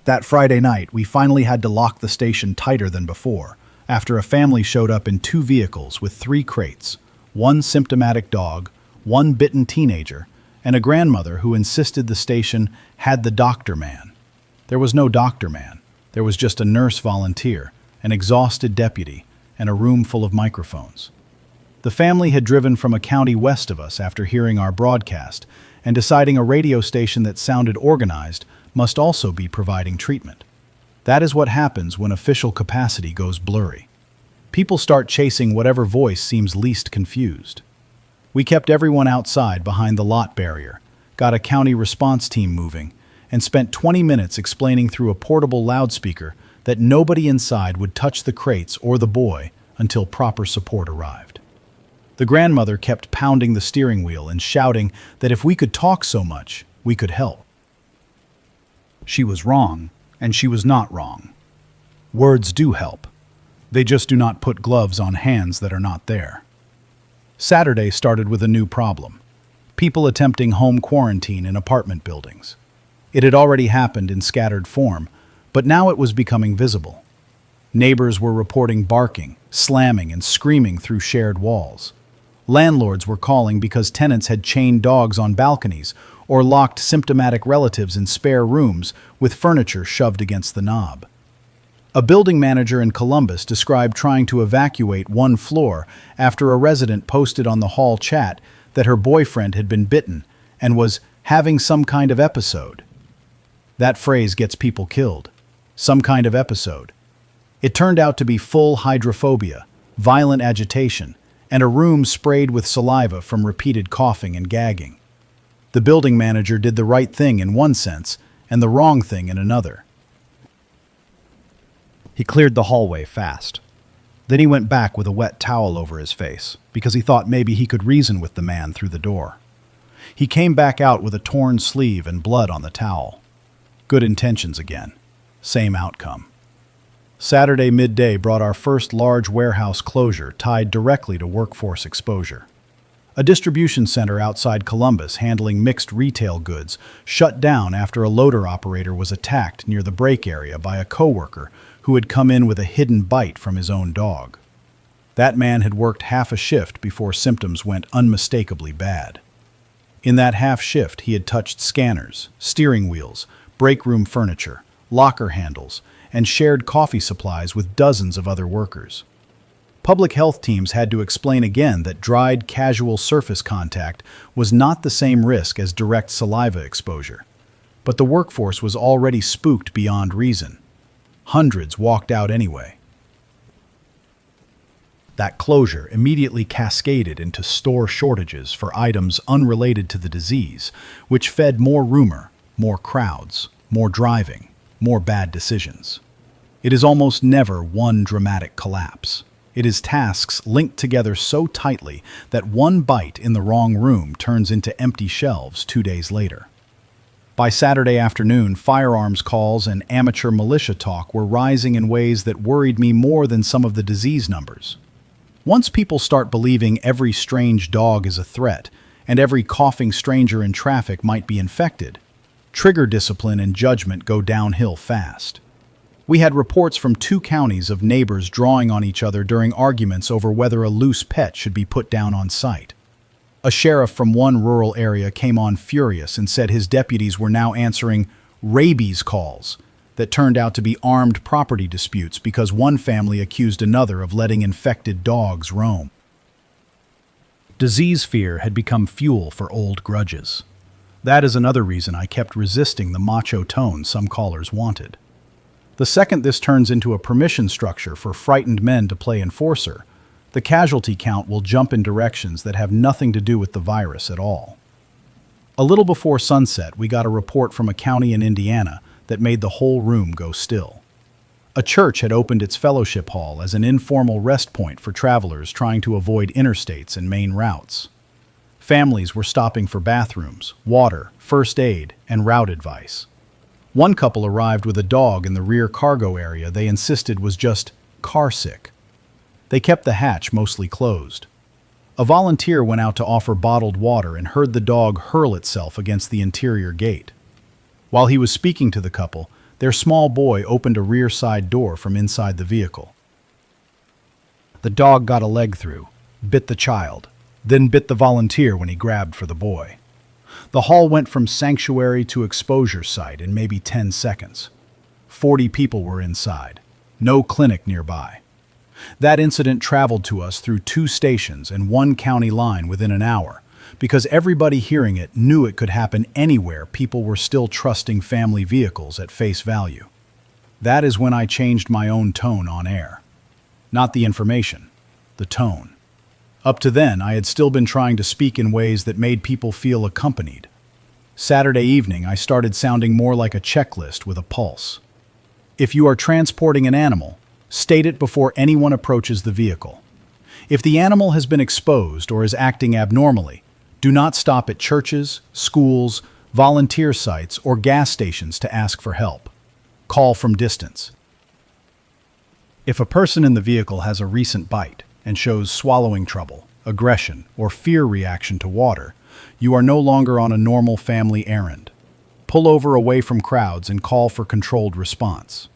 That Friday night, we finally had to lock the station tighter than before, after a family showed up in 2 vehicles with 3 crates, 1 symptomatic dog, 1 bitten teenager, and a grandmother who insisted the station had the doctor man. There was no doctor man. There was just a nurse volunteer, an exhausted deputy, and a room full of microphones. The family had driven from a county west of us after hearing our broadcast and deciding a radio station that sounded organized must also be providing treatment. That is what happens when official capacity goes blurry. People start chasing whatever voice seems least confused. We kept everyone outside behind the lot barrier, got a county response team moving, and spent 20 minutes explaining through a portable loudspeaker that nobody inside would touch the crates or the boy until proper support arrived. The grandmother kept pounding the steering wheel and shouting that if we could talk so much, we could help. She was wrong, and she was not wrong. Words do help. They just do not put gloves on hands that are not there. Saturday started with a new problem: people attempting home quarantine in apartment buildings. It had already happened in scattered form, but now it was becoming visible. Neighbors were reporting barking, slamming, and screaming through shared walls. Landlords were calling because tenants had chained dogs on balconies or locked symptomatic relatives in spare rooms with furniture shoved against the knob. A building manager in Columbus described trying to evacuate one floor after a resident posted on the hall chat that her boyfriend had been bitten and was having some kind of episode. That phrase gets people killed. Some kind of episode. It turned out to be full hydrophobia, violent agitation, and a room sprayed with saliva from repeated coughing and gagging. The building manager did the right thing in one sense and the wrong thing in another. He cleared the hallway fast. Then he went back with a wet towel over his face, because he thought maybe he could reason with the man through the door. He came back out with a torn sleeve and blood on the towel. Good intentions again. Same outcome. Saturday midday brought our first large warehouse closure tied directly to workforce exposure. A distribution center outside Columbus handling mixed retail goods shut down after a loader operator was attacked near the break area by a coworker who had come in with a hidden bite from his own dog. That man had worked half a shift before symptoms went unmistakably bad. In that half shift, he had touched scanners, steering wheels, break room furniture, locker handles, and shared coffee supplies with dozens of other workers. Public health teams had to explain again that dried, casual surface contact was not the same risk as direct saliva exposure. But the workforce was already spooked beyond reason. Hundreds walked out anyway. That closure immediately cascaded into store shortages for items unrelated to the disease, which fed more rumor, more crowds, more driving, more bad decisions. It is almost never one dramatic collapse. It is tasks linked together so tightly that one bite in the wrong room turns into empty shelves 2 days later. By Saturday afternoon, firearms calls and amateur militia talk were rising in ways that worried me more than some of the disease numbers. Once people start believing every strange dog is a threat and every coughing stranger in traffic might be infected, trigger discipline and judgment go downhill fast. We had reports from 2 counties of neighbors drawing on each other during arguments over whether a loose pet should be put down on site. A sheriff from one rural area came on furious and said his deputies were now answering rabies calls that turned out to be armed property disputes because one family accused another of letting infected dogs roam. Disease fear had become fuel for old grudges. That is another reason I kept resisting the macho tone some callers wanted. The second this turns into a permission structure for frightened men to play enforcer, the casualty count will jump in directions that have nothing to do with the virus at all. A little before sunset, we got a report from a county in Indiana that made the whole room go still. A church had opened its fellowship hall as an informal rest point for travelers trying to avoid interstates and main routes. Families were stopping for bathrooms, water, first aid, and route advice. One couple arrived with a dog in the rear cargo area they insisted was just car sick. They kept the hatch mostly closed. A volunteer went out to offer bottled water and heard the dog hurl itself against the interior gate. While he was speaking to the couple, their small boy opened a rear side door from inside the vehicle. The dog got a leg through, bit the child, then bit the volunteer when he grabbed for the boy. The hall went from sanctuary to exposure site in maybe 10 seconds. 40 people were inside. No clinic nearby. That incident traveled to us through 2 stations and 1 county line within an hour, because everybody hearing it knew it could happen anywhere people were still trusting family vehicles at face value. That is when I changed my own tone on air. Not the information, the tone. Up to then, I had still been trying to speak in ways that made people feel accompanied. Saturday evening, I started sounding more like a checklist with a pulse. If you are transporting an animal, state it before anyone approaches the vehicle. If the animal has been exposed or is acting abnormally, do not stop at churches, schools, volunteer sites, or gas stations to ask for help. Call from distance. If a person in the vehicle has a recent bite and shows swallowing trouble, aggression, or fear reaction to water, you are no longer on a normal family errand. Pull over away from crowds and call for controlled response.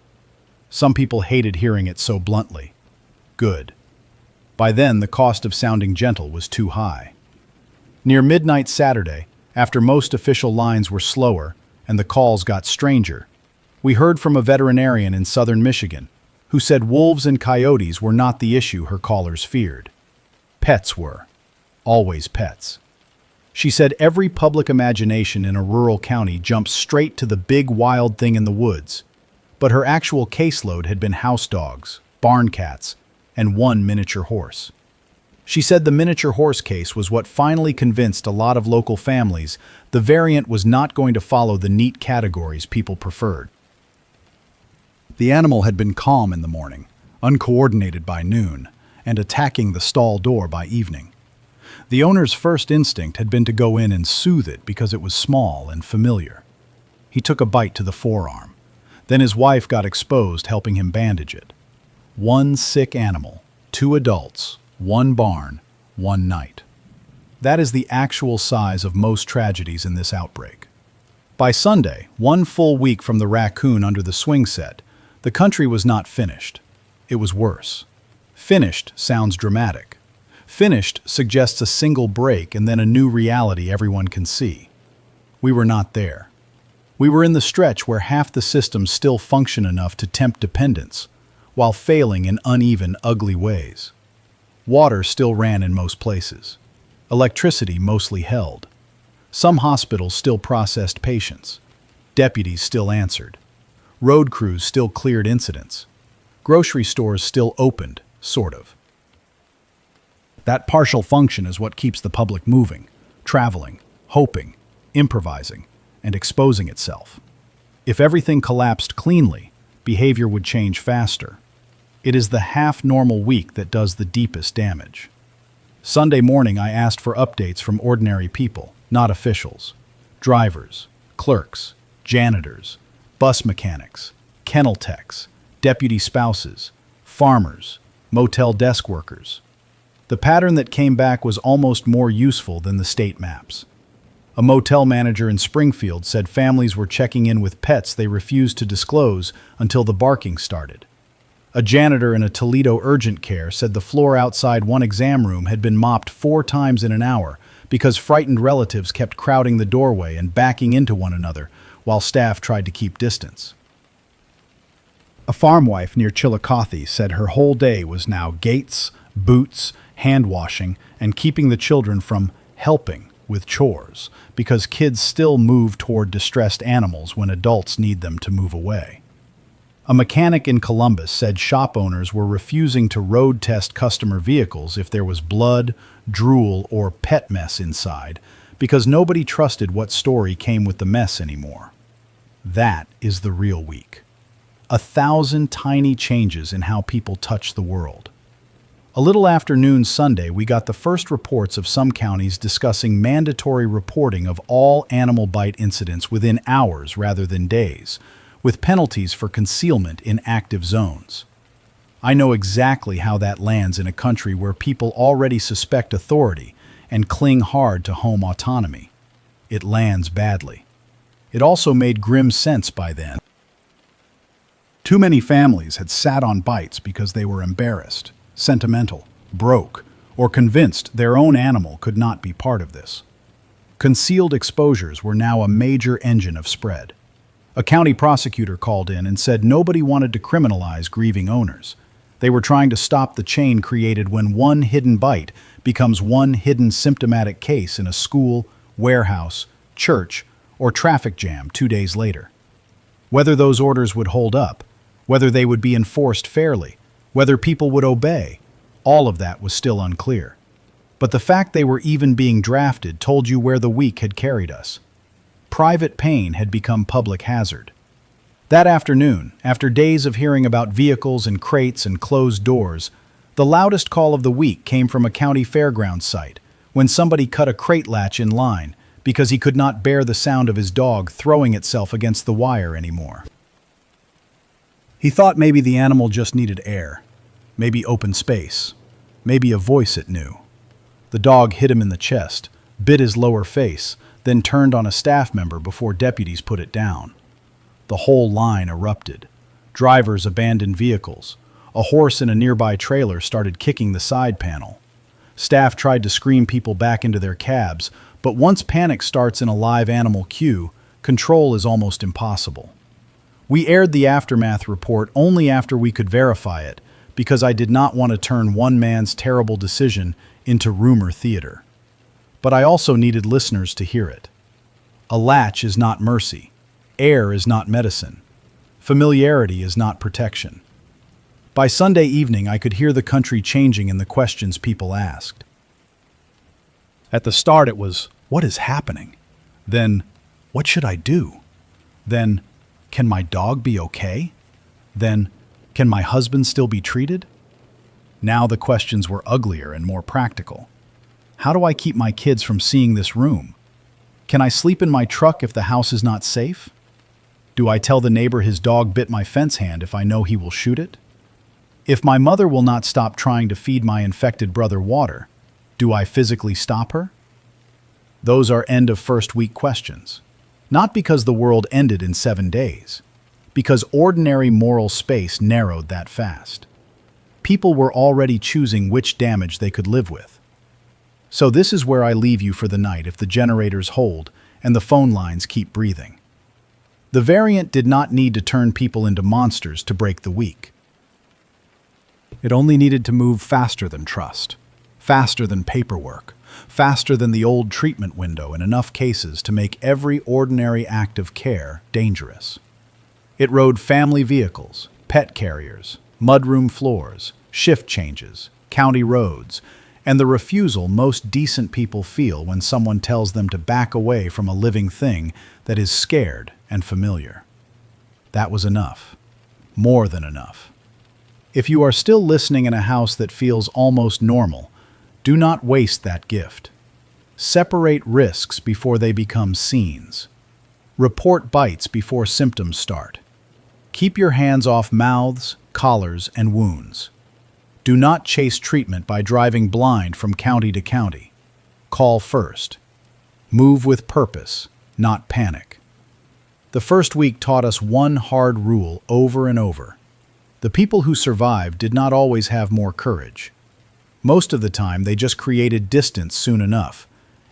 Some people hated hearing it so bluntly. Good. By then, the cost of sounding gentle was too high. Near midnight Saturday, after most official lines were slower and the calls got stranger, we heard from a veterinarian in southern Michigan who said wolves and coyotes were not the issue her callers feared. Pets were. Always pets. She said every public imagination in a rural county jumps straight to the big wild thing in the woods, but her actual caseload had been house dogs, barn cats, and 1 miniature horse. She said the miniature horse case was what finally convinced a lot of local families the variant was not going to follow the neat categories people preferred. The animal had been calm in the morning, uncoordinated by noon, and attacking the stall door by evening. The owner's first instinct had been to go in and soothe it because it was small and familiar. He took a bite to the forearm. Then his wife got exposed, helping him bandage it. One sick animal, 2 adults, 1 barn, 1 night. That is the actual size of most tragedies in this outbreak. By Sunday, 1 full week from the raccoon under the swing set, the country was not finished. It was worse. Finished sounds dramatic. Finished suggests a single break and then a new reality everyone can see. We were not there. We were in the stretch where half the systems still function enough to tempt dependence, while failing in uneven, ugly ways. Water still ran in most places. Electricity mostly held. Some hospitals still processed patients. Deputies still answered. Road crews still cleared incidents. Grocery stores still opened, sort of. That partial function is what keeps the public moving, traveling, hoping, improvising, and exposing itself. If everything collapsed cleanly, behavior would change faster. It is the half-normal week that does the deepest damage. Sunday morning, I asked for updates from ordinary people, not officials. Drivers, clerks, janitors, bus mechanics, kennel techs, deputy spouses, farmers, motel desk workers. The pattern that came back was almost more useful than the state maps. A motel manager in Springfield said families were checking in with pets they refused to disclose until the barking started. A janitor in a Toledo urgent care said the floor outside one exam room had been mopped 4 times in an hour because frightened relatives kept crowding the doorway and backing into one another while staff tried to keep distance. A farm wife near Chillicothe said her whole day was now gates, boots, hand washing, and keeping the children from helping with chores because kids still move toward distressed animals when adults need them to move away. A mechanic in Columbus said shop owners were refusing to road test customer vehicles if there was blood, drool, or pet mess inside because nobody trusted what story came with the mess anymore. That is the real week. 1,000 tiny changes in how people touch the world. A little after noon Sunday, we got the first reports of some counties discussing mandatory reporting of all animal bite incidents within hours rather than days, with penalties for concealment in active zones. I know exactly how that lands in a country where people already suspect authority and cling hard to home autonomy. It lands badly. It also made grim sense by then. Too many families had sat on bites because they were embarrassed, sentimental, broke, or convinced their own animal could not be part of this. Concealed exposures were now a major engine of spread. A county prosecutor called in and said nobody wanted to criminalize grieving owners. They were trying to stop the chain created when one hidden bite becomes one hidden symptomatic case in a school, warehouse, church, or traffic jam 2 days later. Whether those orders would hold up, whether they would be enforced fairly, whether people would obey, all of that was still unclear. But the fact they were even being drafted told you where the week had carried us. Private pain had become public hazard. That afternoon, after days of hearing about vehicles and crates and closed doors, the loudest call of the week came from a county fairgrounds site when somebody cut a crate latch in line because he could not bear the sound of his dog throwing itself against the wire anymore. He thought maybe the animal just needed air, maybe open space, maybe a voice it knew. The dog hit him in the chest, bit his lower face, then turned on a staff member before deputies put it down. The whole line erupted. Drivers abandoned vehicles. A horse in a nearby trailer started kicking the side panel. Staff tried to scream people back into their cabs, but once panic starts in a live animal queue, control is almost impossible. We aired the aftermath report only after we could verify it, because I did not want to turn one man's terrible decision into rumor theater. But I also needed listeners to hear it. A latch is not mercy. Air is not medicine. Familiarity is not protection. By Sunday evening, I could hear the country changing in the questions people asked. At the start, it was, what is happening? Then, what should I do? Then, can my dog be okay? Then, can my husband still be treated? Now the questions were uglier and more practical. How do I keep my kids from seeing this room? Can I sleep in my truck if the house is not safe? Do I tell the neighbor his dog bit my fence hand if I know he will shoot it? If my mother will not stop trying to feed my infected brother water, do I physically stop her? Those are end of first week questions. Not because the world ended in 7 days, because ordinary moral space narrowed that fast. People were already choosing which damage they could live with. So this is where I leave you for the night if the generators hold and the phone lines keep breathing. The variant did not need to turn people into monsters to break the week. It only needed to move faster than trust, faster than paperwork, faster than the old treatment window in enough cases to make every ordinary act of care dangerous. It rode family vehicles, pet carriers, mudroom floors, shift changes, county roads, and the refusal most decent people feel when someone tells them to back away from a living thing that is scared and familiar. That was enough. More than enough. If you are still listening in a house that feels almost normal, do not waste that gift. Separate risks before they become scenes. Report bites before symptoms start. Keep your hands off mouths, collars, and wounds. Do not chase treatment by driving blind from county to county. Call first. Move with purpose, not panic. The first week taught us one hard rule over and over. The people who survived did not always have more courage. Most of the time, they just created distance soon enough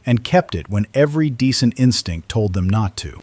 and kept it when every decent instinct told them not to.